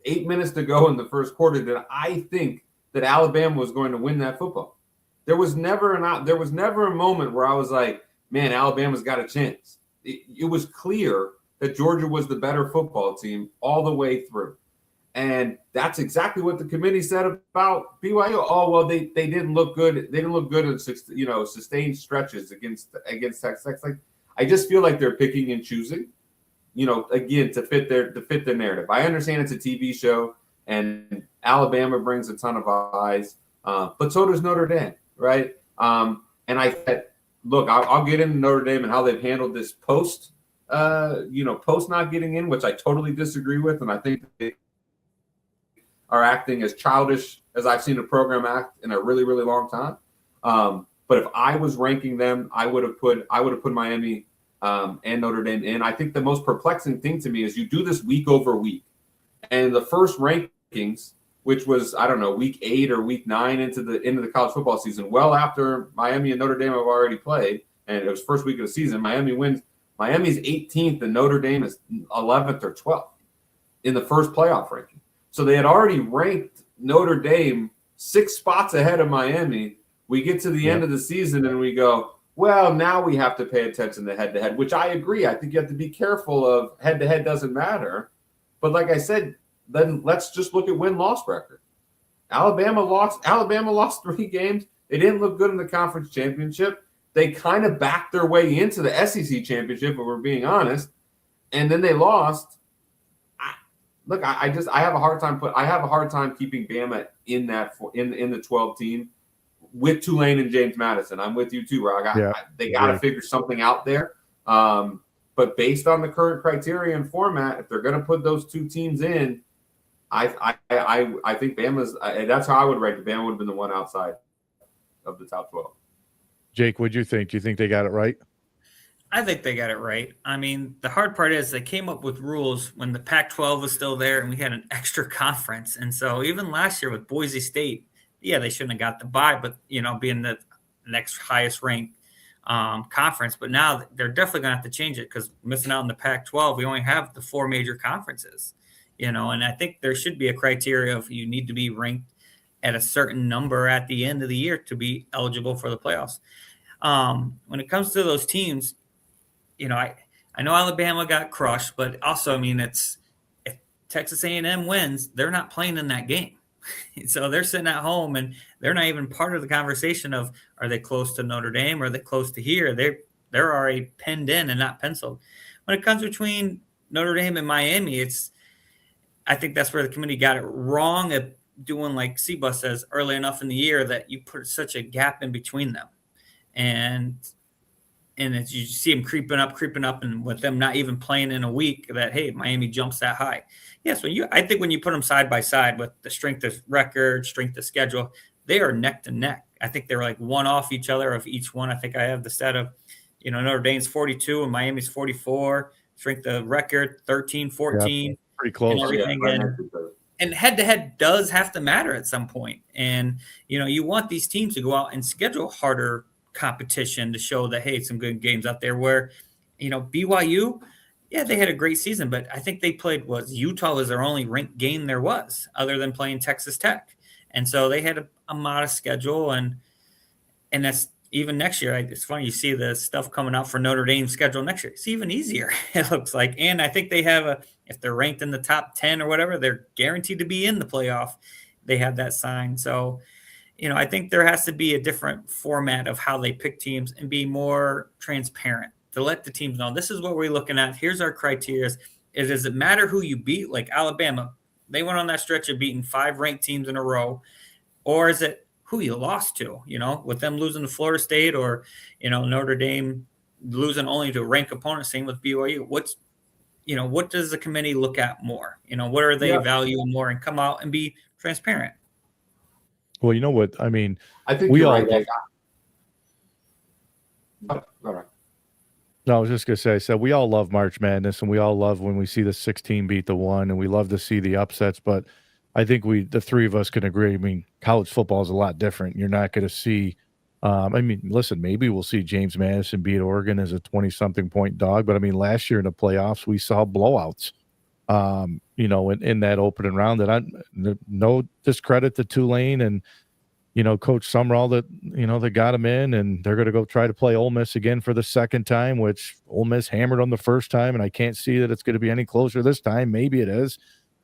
8 minutes to go in the first quarter, did I think that Alabama was going to win that football. There was never a moment where I was like, man, Alabama's got a chance. It was clear that Georgia was the better football team all the way through. And that's exactly what the committee said about BYU. Oh, well, they didn't look good. They didn't look good in sustained stretches against Texas. Like, I just feel like they're picking and choosing, again, to fit their narrative. I understand it's a TV show and Alabama brings a ton of eyes, but so does Notre Dame, right? And I said, look, I'll get into Notre Dame and how they've handled this post not getting in, which I totally disagree with, and I think they are acting as childish as I've seen a program act in a really, really long time. But if I was ranking them, I would have put Miami and Notre Dame in. I think the most perplexing thing to me is you do this week over week, and the first rankings which was, I don't know, week 8 or week 9 into the college football season, well after Miami and Notre Dame have already played, and it was first week of the season. Miami wins. Miami's 18th and Notre Dame is 11th or 12th in the first playoff ranking. So they had already ranked Notre Dame 6 spots ahead of Miami. We get to the end of the season and we go, well, now we have to pay attention to head-to-head, which I agree. I think you have to be careful of head-to-head doesn't matter. But like I said, then let's just look at win-loss record. Alabama lost 3 games. They didn't look good in the conference championship. They kind of backed their way into the SEC championship, if we're being honest. And then they lost. I have a hard time keeping Bama in the 12 team with Tulane and James Madison. I'm with you too, Rob. They got to figure something out there. But based on the current criteria and format, if they're going to put those 2 teams in, I think Bama's. That's how I would rank it. Bama would have been the one outside of the top 12. Jake, what'd you think? Do you think they got it right? I think they got it right. I mean, the hard part is they came up with rules when the Pac-12 was still there and we had an extra conference. And so even last year with Boise State, they shouldn't have got the bye, but, being the next highest ranked conference. But now they're definitely going to have to change it because missing out on the Pac-12, we only have the 4 major conferences, and I think there should be a criteria of you need to be ranked at a certain number at the end of the year to be eligible for the playoffs. When it comes to those teams, I know Alabama got crushed, but also, I mean, if Texas A&M wins, they're not playing in that game. So they're sitting at home and they're not even part of the conversation of, are they close to Notre Dame? Or are they close to here? They're already pinned in and not penciled. When it comes between Notre Dame and Miami, I think that's where the committee got it wrong at doing, like Seabus says, early enough in the year that you put such a gap in between them. And as you see them creeping up, and with them not even playing in a week, that, hey, Miami jumps that high. Yes, I think when you put them side by side with the strength of record, strength of schedule, they are neck to neck. I think they're like one off each other of each one. I think I have the stat of, Notre Dame's 42 and Miami's 44. Strength of record 13, 14. Yeah, pretty close. And everything. And head-to-head does have to matter at some point. And, you want these teams to go out and schedule harder competition to show that, hey, some good games out there where, BYU, they had a great season, but I think they played Utah was their only ranked game there was other than playing Texas Tech. And so they had a modest schedule and that's even next year. It's funny. You see the stuff coming out for Notre Dame's schedule next year. It's even easier. It looks like, and I think they have if they're ranked in the top 10 or whatever, they're guaranteed to be in the playoff. They have that sign. So, I think there has to be a different format of how they pick teams and be more transparent to let the teams know this is what we're looking at. Here's our criteria. Does it matter who you beat? Like Alabama, they went on that stretch of beating 5 ranked teams in a row. Or is it who you lost to, with them losing to Florida State or, Notre Dame losing only to ranked opponents, same with BYU. What does the committee look at more? What are they valuing more and come out and be transparent? Well, you know what? I mean, I think we all right. All right. No, I was just going to say, I said we all love March Madness and we all love when we see the 16 beat the 1 and we love to see the upsets. But I think the 3 of us can agree. I mean, college football is a lot different. You're not going to see listen, maybe we'll see James Madison beat Oregon as a 20-something point dog. But, I mean, last year in the playoffs, we saw blowouts, in that opening round. That no discredit to Tulane and, Coach Summerall that they got him in and they're going to go try to play Ole Miss again for the second time, which Ole Miss hammered on the first time. And I can't see that it's going to be any closer this time. Maybe it is.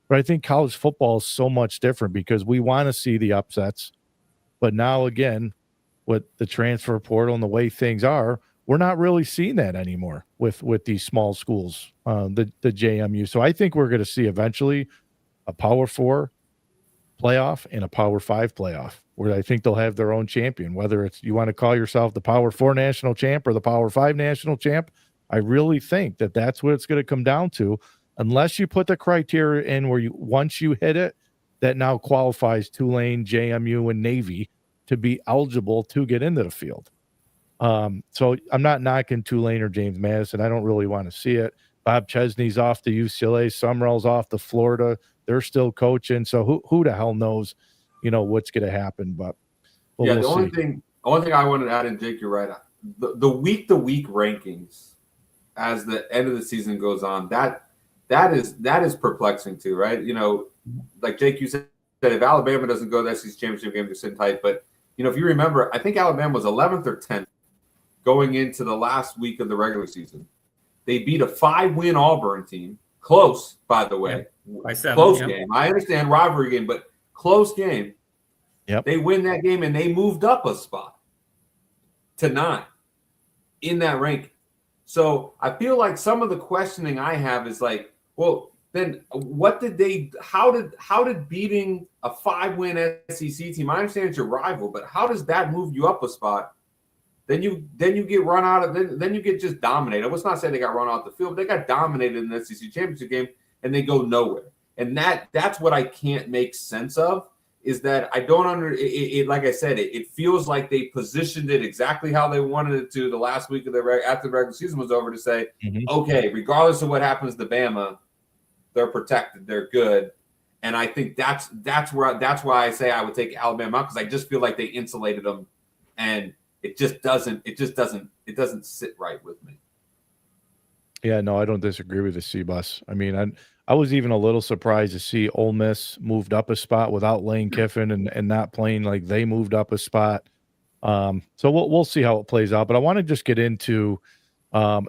But I think college football is so much different because we want to see the upsets. But now, again, with the transfer portal and the way things are, we're not really seeing that anymore with these small schools, the JMU. So I think we're going to see eventually a Power 4 playoff and a Power 5 playoff where I think they'll have their own champion, whether it's you want to call yourself the Power 4 national champ or the Power 5 national champ. I really think that that's what it's going to come down to. Unless you put the criteria in where once you hit it, that now qualifies Tulane, JMU, and Navy to be eligible to get into the field. So I'm not knocking Tulane or James Madison. I don't really want to see it. Bob Chesney's off to UCLA. Summerall's off to Florida. They're still coaching. So who the hell knows, what's going to happen. But the we'll only see. thing I wanted to add in, Jake, you're right. The week-to-week rankings as the end of the season goes on, that is perplexing too, right? Like Jake, you said if Alabama doesn't go to the SEC championship game, they're sitting tight. But if you remember, I think Alabama was 11th or 10th going into the last week of the regular season. They beat a 5-win Auburn team, close, by the way, by 7, close game. I understand rivalry game, but close game. Yep. They win that game and they moved up a spot to 9 in that ranking. So I feel like some of the questioning I have is like, well, then how did beating a 5-win SEC team, I understand it's your rival, but how does that move you up a spot? Then you get run out of, then you get just dominated. Let's not say they got run out the field, but they got dominated in the SEC championship game and they go nowhere. And that's what I can't make sense of, is that I don't like I said, it feels like they positioned it exactly how they wanted it to the last week of after the regular season was over, to say, okay, regardless of what happens to Bama, they're protected, they're good. And I think that's why I say I would take Alabama out, because I just feel like they insulated them, and it doesn't sit right with me. Yeah, no, I don't disagree with the C-Bus. I mean, I was even a little surprised to see Ole Miss moved up a spot without Lane Kiffin and not playing like they moved up a spot. So we'll see how it plays out. But I want to just get into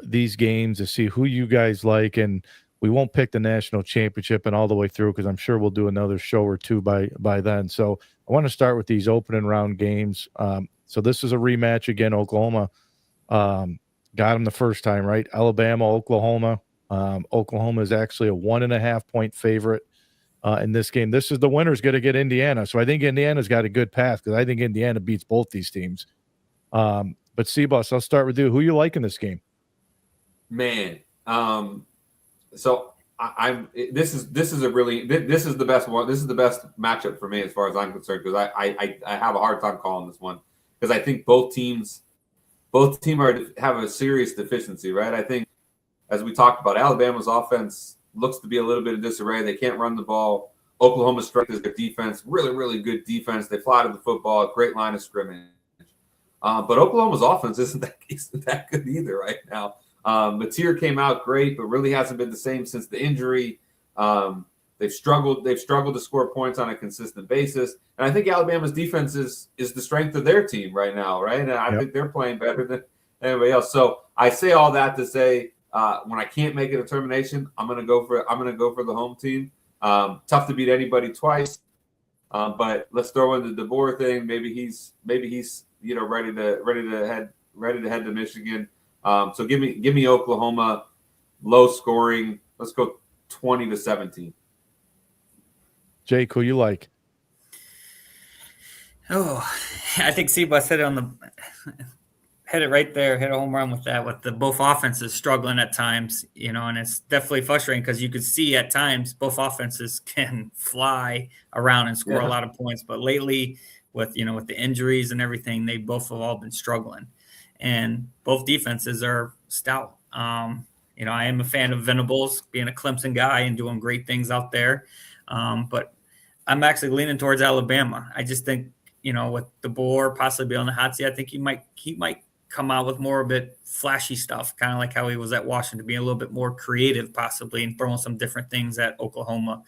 these games to see who you guys like, and we won't pick the national championship and all the way through, because I'm sure we'll do another show or two by then. So I want to start with these opening round games. So this is a rematch again. Oklahoma got them the first time, right? Alabama, Oklahoma. Oklahoma is actually a 1.5-point favorite in this game. This is the winner's going to get Indiana. So I think Indiana's got a good path, because I think Indiana beats both these teams. But C-Bus, I'll start with you. Who you like in this game? Man, so this is the best one. This is the best matchup for me as far as I'm concerned, because I have a hard time calling this one, because I think both teams have a serious deficiency, right? I think, as we talked about, Alabama's offense looks to be a little bit of disarray. They can't run the ball. Oklahoma's strength is their defense, really, really good defense. They fly to the football, great line of scrimmage. But Oklahoma's offense isn't that good either right now. Mateer came out great, but really hasn't been the same since the injury. They've struggled to score points on a consistent basis. And I think Alabama's defense is the strength of their team right now, right? And I think they're playing better than anybody else. So I say all that to say, when I can't make a determination, I'm gonna go for the home team. Tough to beat anybody twice, but let's throw in the DeBoer thing. Maybe he's ready to head to Michigan. So give me Oklahoma, low scoring. Let's go 20-17. Jake, who you like? Oh, I think C-Bus hit it right there, hit a home run with that, with both offenses struggling at times, and it's definitely frustrating, because you could see at times both offenses can fly around and score a lot of points. But lately, with the injuries and everything, they both have all been struggling, and both defenses are stout. I am a fan of Venables, being a Clemson guy and doing great things out there. But I'm actually leaning towards Alabama. I just think, with DeBoer possibly on the hot seat, I think he might come out with more of it flashy stuff, kind of like how he was at Washington, being a little bit more creative possibly and throwing some different things at Oklahoma.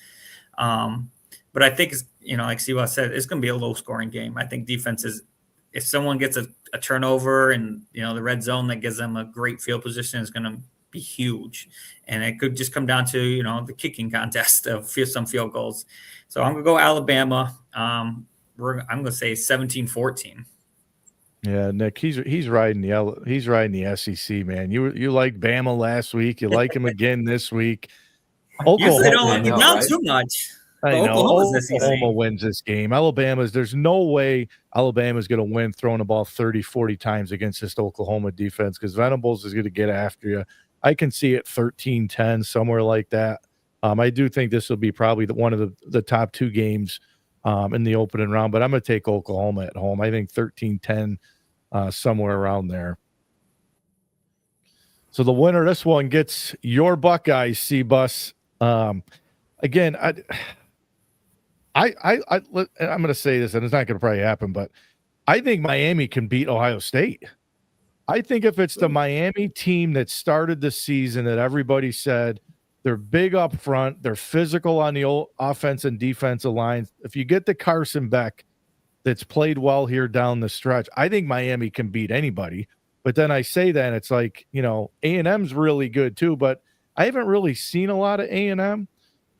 But I think, like Siwa said, it's going to be a low scoring game. I think defenses, if someone gets a turnover and, the red zone that gives them a great field position, is going to be huge. And it could just come down to, the kicking contest of some field goals. So I'm going to go Alabama. I'm going to say 17-14. Yeah, Nick, he's riding the SEC, man. You liked Bama last week. You like him again this week. Usually they don't like it down too much. I know. Oklahoma wins this game. There's no way Alabama's going to win throwing the ball 30, 40 times against this Oklahoma defense, because Venables is going to get after you. I can see it 13-10, somewhere like that. I do think this will be probably one of the top two games in the opening round, but I'm going to take Oklahoma at home. I think 13-10, somewhere around there. So the winner of this one gets your Buckeyes, C-Bus. Again, I'm going to say this, and it's not going to probably happen, but I think Miami can beat Ohio State. I think if it's the Miami team that started the season that everybody said they're big up front, they're physical on the old offense and defensive lines. If you get the Carson Beck that's played well here down the stretch, I think Miami can beat anybody. But then I say that, and it's like, A&M's really good too, but I haven't really seen a lot of A&M.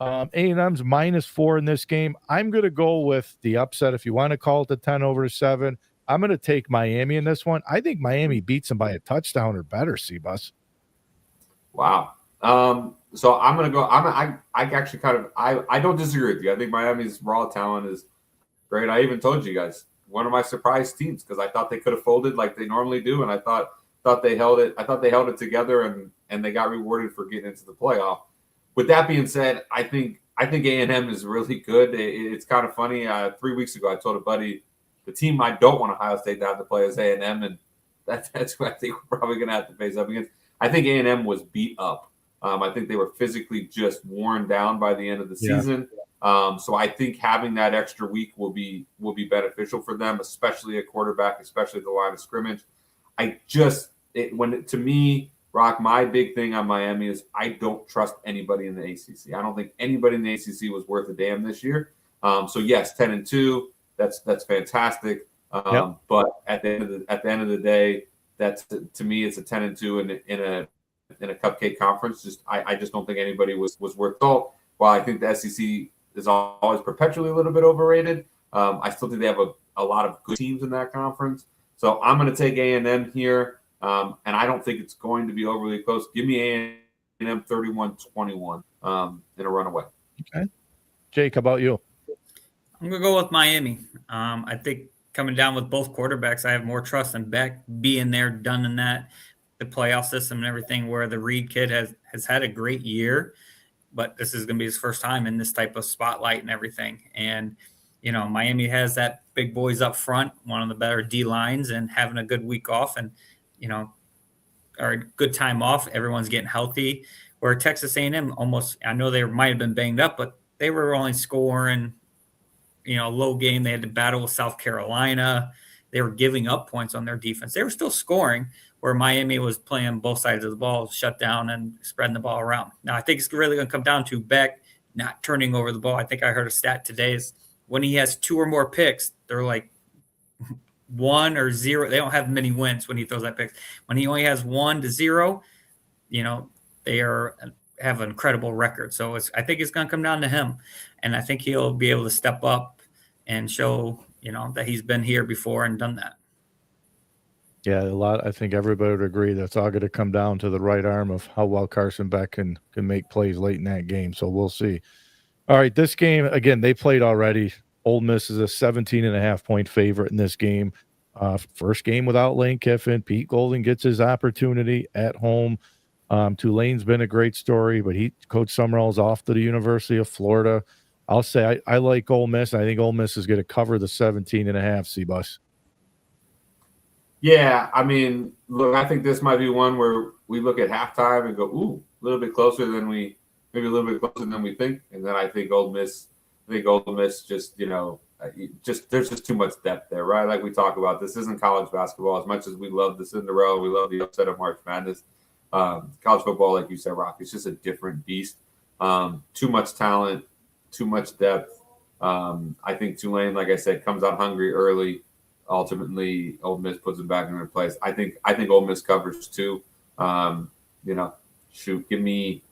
A&M's -4 in this game. I'm going to go with the upset. If you want to call it the 10/7, I'm going to take Miami in this one. I think Miami beats them by a touchdown or better, C-Bus. Wow. So I'm going to go. I actually I don't disagree with you. I think Miami's raw talent is great. I even told you guys one of my surprise teams because I thought they could have folded like they normally do, and I thought they held it. I thought they held it together, and they got rewarded for getting into the playoff. With that being said, I think A&M is really good. It's kind of funny. 3 weeks ago, I told a buddy the team I don't want Ohio State to have to play is A&M, and that's who I think we're probably going to have to face up against. I think A&M was beat up. I think they were physically just worn down by the end of the season. So I think having that extra week will be beneficial for them, especially a quarterback, especially at the line of scrimmage. To me, Rock, my big thing on Miami is I don't trust anybody in the ACC. I don't think anybody in the ACC was worth a damn this year. So yes, 10-2, that's fantastic. But at the end of the day, that's to me it's a 10-2 in a cupcake conference. I just don't think anybody was worth salt. While I think the SEC is always perpetually a little bit overrated, I still think they have a lot of good teams in that conference. So I'm going to take A&M here. And I don't think it's going to be overly close. Give me A&M 31-21 in a runaway. Okay. Jake, how about you? I'm going to go with Miami. I think coming down with both quarterbacks, I have more trust in Beck being there, done in that, the playoff system and everything, where the Reed kid has had a great year, but this is going to be his first time in this type of spotlight and everything. And, Miami has that big boys up front, one of the better D lines, and having a good week off and, or a good time off. Everyone's getting healthy. Where Texas A&M I know they might have been banged up, but they were only scoring, low game. They had to battle with South Carolina. They were giving up points on their defense. They were still scoring, where Miami was playing both sides of the ball, shut down and spreading the ball around. Now, I think it's really going to come down to Beck not turning over the ball. I think I heard a stat today is when he has 2 or more picks, they're like 1 or 0. They don't have many wins when he throws that pick. When he only has 1 to 0, they have an incredible record. So I think it's going to come down to him, and I think he'll be able to step up and show that he's been here before and done that. Yeah, I think everybody would agree that's all going to come down to the right arm of how well Carson Beck can make plays late in that game. So we'll see. All right, this game again, they played already. Ole Miss is a 17.5-point favorite in this game. First game without Lane Kiffin. Pete Golden gets his opportunity at home. Tulane's been a great story, but Coach Summerall's off to the University of Florida. I'll say I like Ole Miss. I think Ole Miss is going to cover the 17.5, C-Bus. Yeah, I mean, look, I think this might be one where we look at halftime and go, ooh, a little bit closer than we think. And then I think Ole Miss just, there's just too much depth there, right? Like we talk about, this isn't college basketball. As much as we love the Cinderella, we love the upset of March Madness. College football, like you said, Rock, it's just a different beast. Too much talent, too much depth. I think Tulane, like I said, comes out hungry early. Ultimately, Ole Miss puts it back in their place. I think Ole Miss covers too. Give me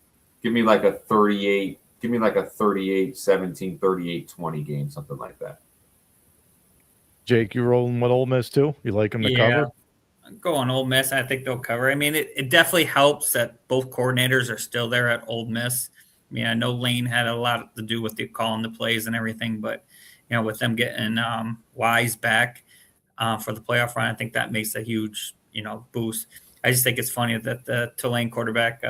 like a 38. Give me like a 38-17, 38-20 game, something like that. Jake, you rolling with Ole Miss too? You like them to cover? Go on Ole Miss. I think they'll cover. I mean, it definitely helps that both coordinators are still there at Ole Miss. I mean, I know Lane had a lot to do with the calling the plays and everything, but with them getting Wise back for the playoff run, I think that makes a huge boost. I just think it's funny that the Tulane quarterback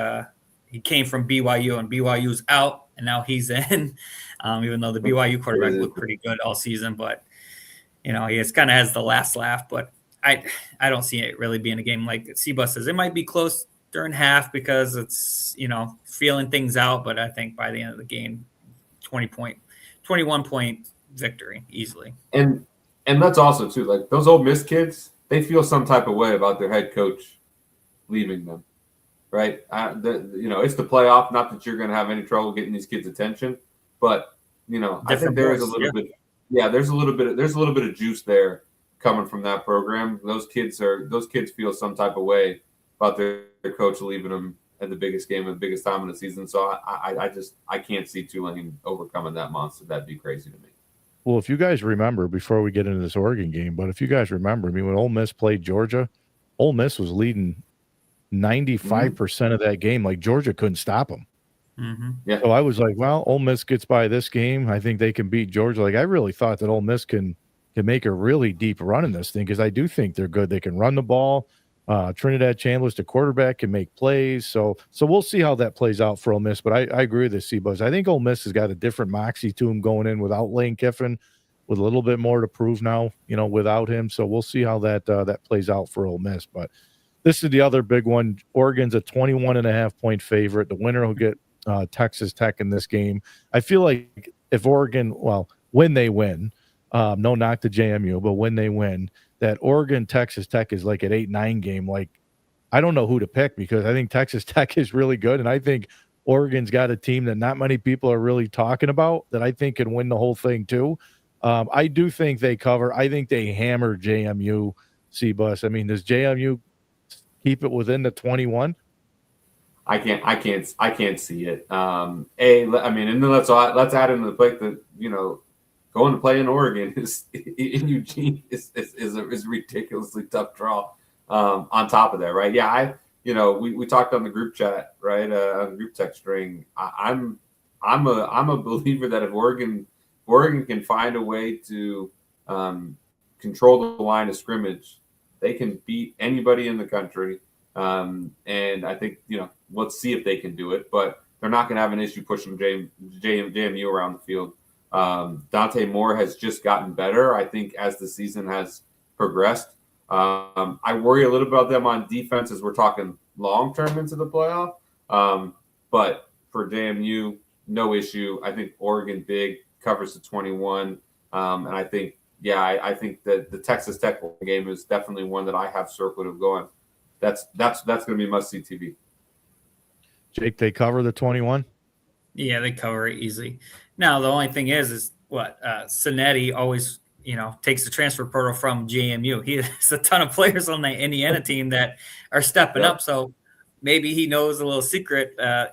he came from BYU and BYU's out and now he's in. Even though the BYU quarterback looked pretty good all season, but he kind of has the last laugh. But I don't see it really being a game like C-Bus says. It might be close during half because it's feeling things out, but I think by the end of the game, 20 21-point victory easily. And that's also too, like those Ole Miss kids, they feel some type of way about their head coach leaving them, right? It's the playoff. Not that you're going to have any trouble getting these kids' attention, but I think there is a little bit. Yeah, there's a little bit of juice there coming from that program. Those kids feel some type of way about their coach leaving them at the biggest game of the biggest time of the season. So I can't see Tulane overcoming that monster. That'd be crazy to me. Well, if you guys remember, before we get into this Oregon game, but if you guys remember, I mean, when Ole Miss played Georgia, Ole Miss was leading 95% of that game. Like Georgia couldn't stop them. Mm-hmm. Yeah. So I was like, well, Ole Miss gets by this game. I think they can beat Georgia. Like I really thought that Ole Miss can make a really deep run in this thing because I do think they're good. They can run the ball. Trinidad Chandler's the quarterback, can make plays. So we'll see how that plays out for Ole Miss. But I agree with this, C-Buzz. I think Ole Miss has got a different moxie to him going in without Lane Kiffin, with a little bit more to prove now, without him. So we'll see how that plays out for Ole Miss. But this is the other big one. Oregon's a 21.5-point favorite. The winner will get Texas Tech in this game. I feel like if Oregon, when they win, no knock to JMU, but when they win, that Oregon Texas Tech is like an 8-9 game. Like I don't know who to pick because I think Texas Tech is really good, and I think Oregon's got a team that not many people are really talking about that I think can win the whole thing too. I do think they cover. I think they hammer JMU. C-Bus. I mean, does JMU keep it within the 21? I can't see it. And then let's add into the plate that going to play in Oregon in Eugene is a ridiculously tough draw. On top of that, right? Yeah, we talked on the group chat, right? On the group text string. I'm a believer that if Oregon can find a way to control the line of scrimmage, they can beat anybody in the country. And I think let's see if they can do it, but they're not going to have an issue pushing JMU around the field. Dante Moore has just gotten better, I think, as the season has progressed. I worry a little about them on defense as we're talking long-term into the playoff. But for JMU, no issue. I think Oregon big covers the 21. And I think, I think that the Texas Tech game is definitely one that I have circled of going. That's going to be must-see TV. Jake, they cover the 21? Yeah, they cover it easily. Now, the only thing is what Cinetti always, takes the transfer portal from JMU. He has a ton of players on the Indiana team that are stepping up. So maybe he knows a little secret, there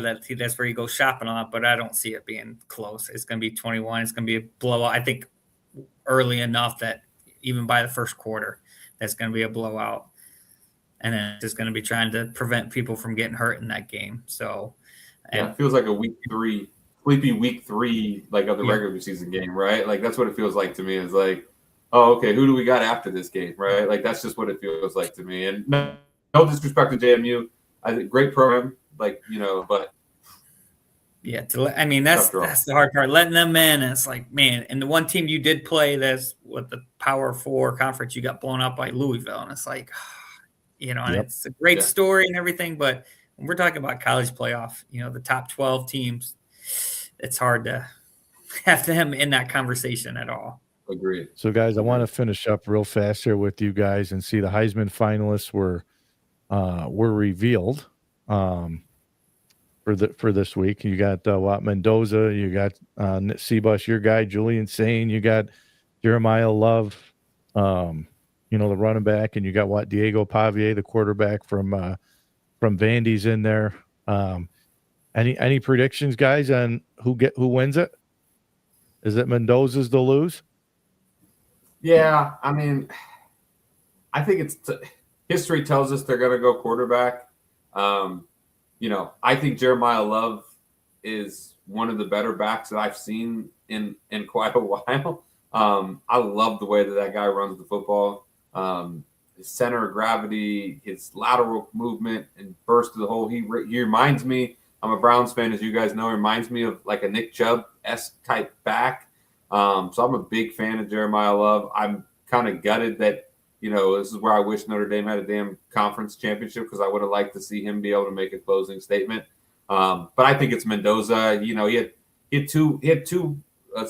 that's where he goes shopping a lot. But I don't see it being close. It's going to be 21. It's going to be a blowout. I think early enough that even by the first quarter, that's going to be a blowout. And then it's just going to be trying to prevent people from getting hurt in that game. So, it feels like a sleepy week 3, like of the regular season game, right? Like that's what it feels like to me. Is like, oh, okay, who do we got after this game, right? Like that's just what it feels like to me. And no disrespect to JMU, I think great program, but yeah, that's the hard part, letting them in. And it's like, man, and the one team you did play, that's what the Power 4 conference, you got blown up by Louisville, and it's like, and it's a great story and everything, but when we're talking about college playoff, the top 12 teams, it's hard to have them in that conversation at all. Agreed. So, guys, I want to finish up real fast here with you guys and see the Heisman finalists were revealed for this week. You got Mendoza, you got C-Bus, your guy Julian Sane, you got Jeremiah Love, the running back, and you got Diego Pavier, the quarterback from Vandy's in there. Any predictions, guys, on who wins it? Is it Mendoza's to lose? Yeah, I mean, I think history tells us they're going to go quarterback. I think Jeremiah Love is one of the better backs that I've seen in quite a while. I love the way that guy runs the football. His center of gravity, his lateral movement, and burst to the hole. He reminds me. I'm a Browns fan, as you guys know. Reminds me of like a Nick Chubb-esque type back. So I'm a big fan of Jeremiah Love. I'm kind of gutted that, this is where I wish Notre Dame had a damn conference championship, because I would have liked to see him be able to make a closing statement. But I think it's Mendoza. He hit two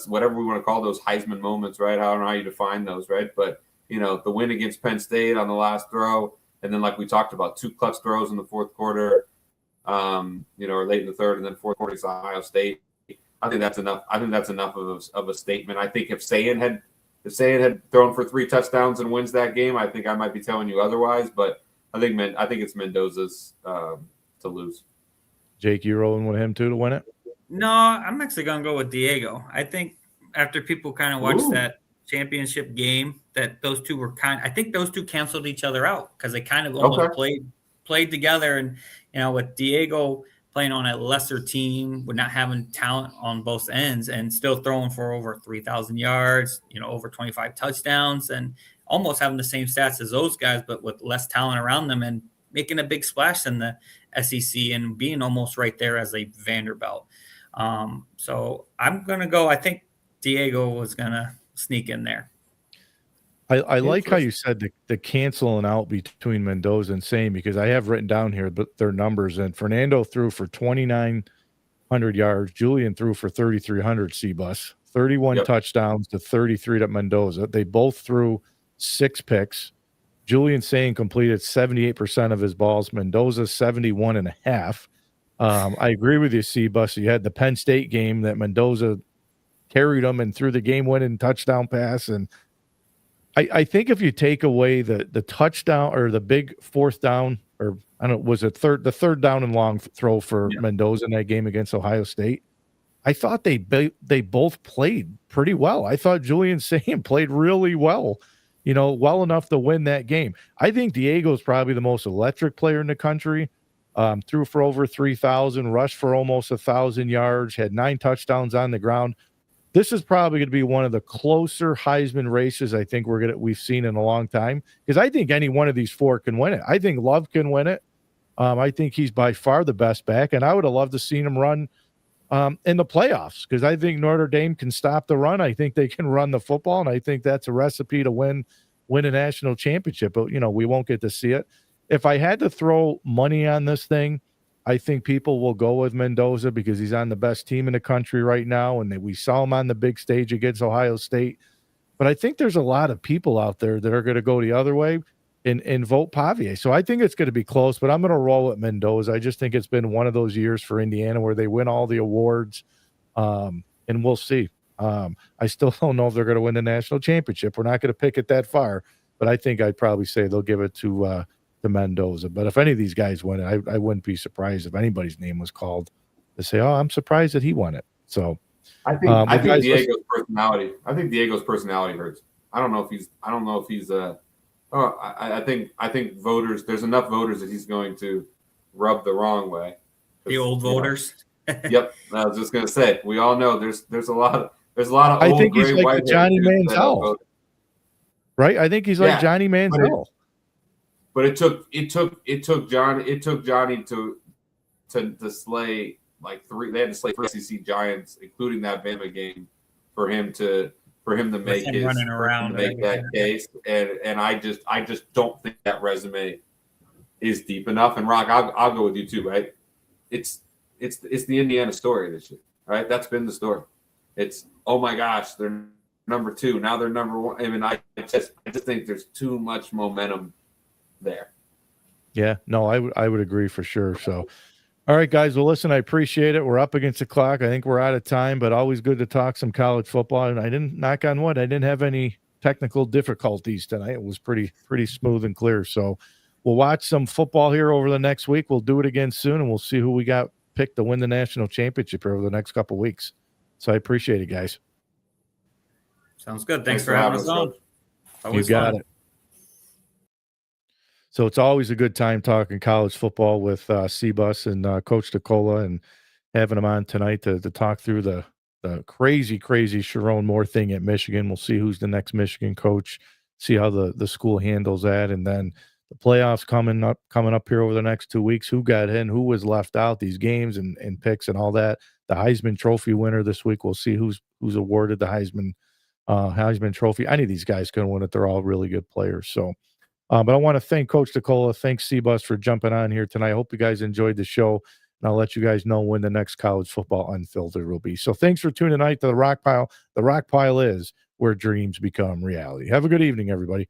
whatever we want to call those Heisman moments, right? I don't know how you define those, right? But the win against Penn State on the last throw, and then like we talked about, 2 clutch throws in the fourth quarter, or late in the third, and then fourth quarter is Ohio State. I think that's enough. I think that's enough of a statement. I think if Sayan had thrown for 3 touchdowns and wins that game, I think I might be telling you otherwise. But I think it's Mendoza's to lose. Jake, you rolling with him too to win it? No, I'm actually going to go with Diego. I think after people kind of watched that championship game, that those two were I think those two canceled each other out because they kind of almost played together. And, with Diego playing on a lesser team, with not having talent on both ends and still throwing for over 3,000 yards, over 25 touchdowns and almost having the same stats as those guys, but with less talent around them and making a big splash in the SEC and being almost right there as a Vanderbilt. So I'm going to go, I think Diego was going to sneak in there. I like how you said the canceling out between Mendoza and Sain, because I have written down here their numbers, and Fernando threw for 2,900 yards. Julian threw for 3,300 C-Bus, 31 touchdowns to 33 to Mendoza. They both threw 6 picks. Julian Sain completed 78% of his balls. Mendoza 71.5. I agree with you, C-Bus. You had the Penn State game that Mendoza carried them and threw the game-winning touchdown pass. And I think if you take away the touchdown or the big fourth down, or I don't know, was it the third down and long throw for Mendoza in that game against Ohio State, I thought they both played pretty well. I thought Julian Sain played really well, well enough to win that game. I think Diego's probably the most electric player in the country. Threw for over 3,000, rushed for almost 1,000 yards, had 9 touchdowns on the ground. This is probably going to be one of the closer Heisman races I think we've seen in a long time, because I think any one of these 4 can win it. I think Love can win it. I think he's by far the best back, and I would have loved to seen him run in the playoffs, because I think Notre Dame can stop the run. I think they can run the football, and I think that's a recipe to win a national championship. But, we won't get to see it. If I had to throw money on this thing, I think people will go with Mendoza because he's on the best team in the country right now, and we saw him on the big stage against Ohio State. But I think there's a lot of people out there that are going to go the other way and vote Pavia. So I think it's going to be close, but I'm going to roll with Mendoza. I just think it's been one of those years for Indiana where they win all the awards, and we'll see. I still don't know if they're going to win the national championship. We're not going to pick it that far, but I think I'd probably say they'll give it to Mendoza. But if any of these guys win it, I wouldn't be surprised if anybody's name was called to say, "Oh, I'm surprised that he won it." So I think Diego's personality. I think Diego's personality hurts. I don't know if he's. I think voters. There's enough voters that he's going to rub the wrong way. The old voters. Yep. I was just going to say. We all know there's a lot of old, I think he's gray, like Johnny Manziel, right? I think he's like Johnny Manziel. But it took Johnny to slay like 3. They had to slay 3 SEC giants, including that Bama game, for him to make that case. And I just don't think that resume is deep enough. And Rock, I'll go with you too, right? It's the Indiana story this year, right? That's been the story. It's, oh my gosh, they're number 2, now they're number 1. I mean, I just think there's too much momentum there. Yeah, no, I would agree for sure. So, all right, guys. Well, listen, I appreciate it. We're up against the clock. I think we're out of time, but always good to talk some college football. And I didn't, knock on wood, I didn't have any technical difficulties tonight. It was pretty smooth and clear. So we'll watch some football here over the next week. We'll do it again soon, and we'll see who we got picked to win the national championship over the next couple of weeks. So I appreciate it, guys. Sounds good. Thanks for having us on. You got it. So it's always a good time talking college football with C-Bus and Coach DeCola, and having him on tonight to talk through the crazy Sharon Moore thing at Michigan. We'll see who's the next Michigan coach, see how the school handles that, and then the playoffs coming up here over the next 2 weeks. Who got in, who was left out, these games and picks and all that. The Heisman Trophy winner this week. We'll see who's awarded the Heisman Trophy. Any of these guys can win it. They're all really good players. So. But I want to thank Coach DeCola. Thanks, C-Bus, for jumping on here tonight. I hope you guys enjoyed the show. And I'll let you guys know when the next College Football Unfiltered will be. So thanks for tuning tonight to the Rock Pile. The Rock Pile is where dreams become reality. Have a good evening, everybody.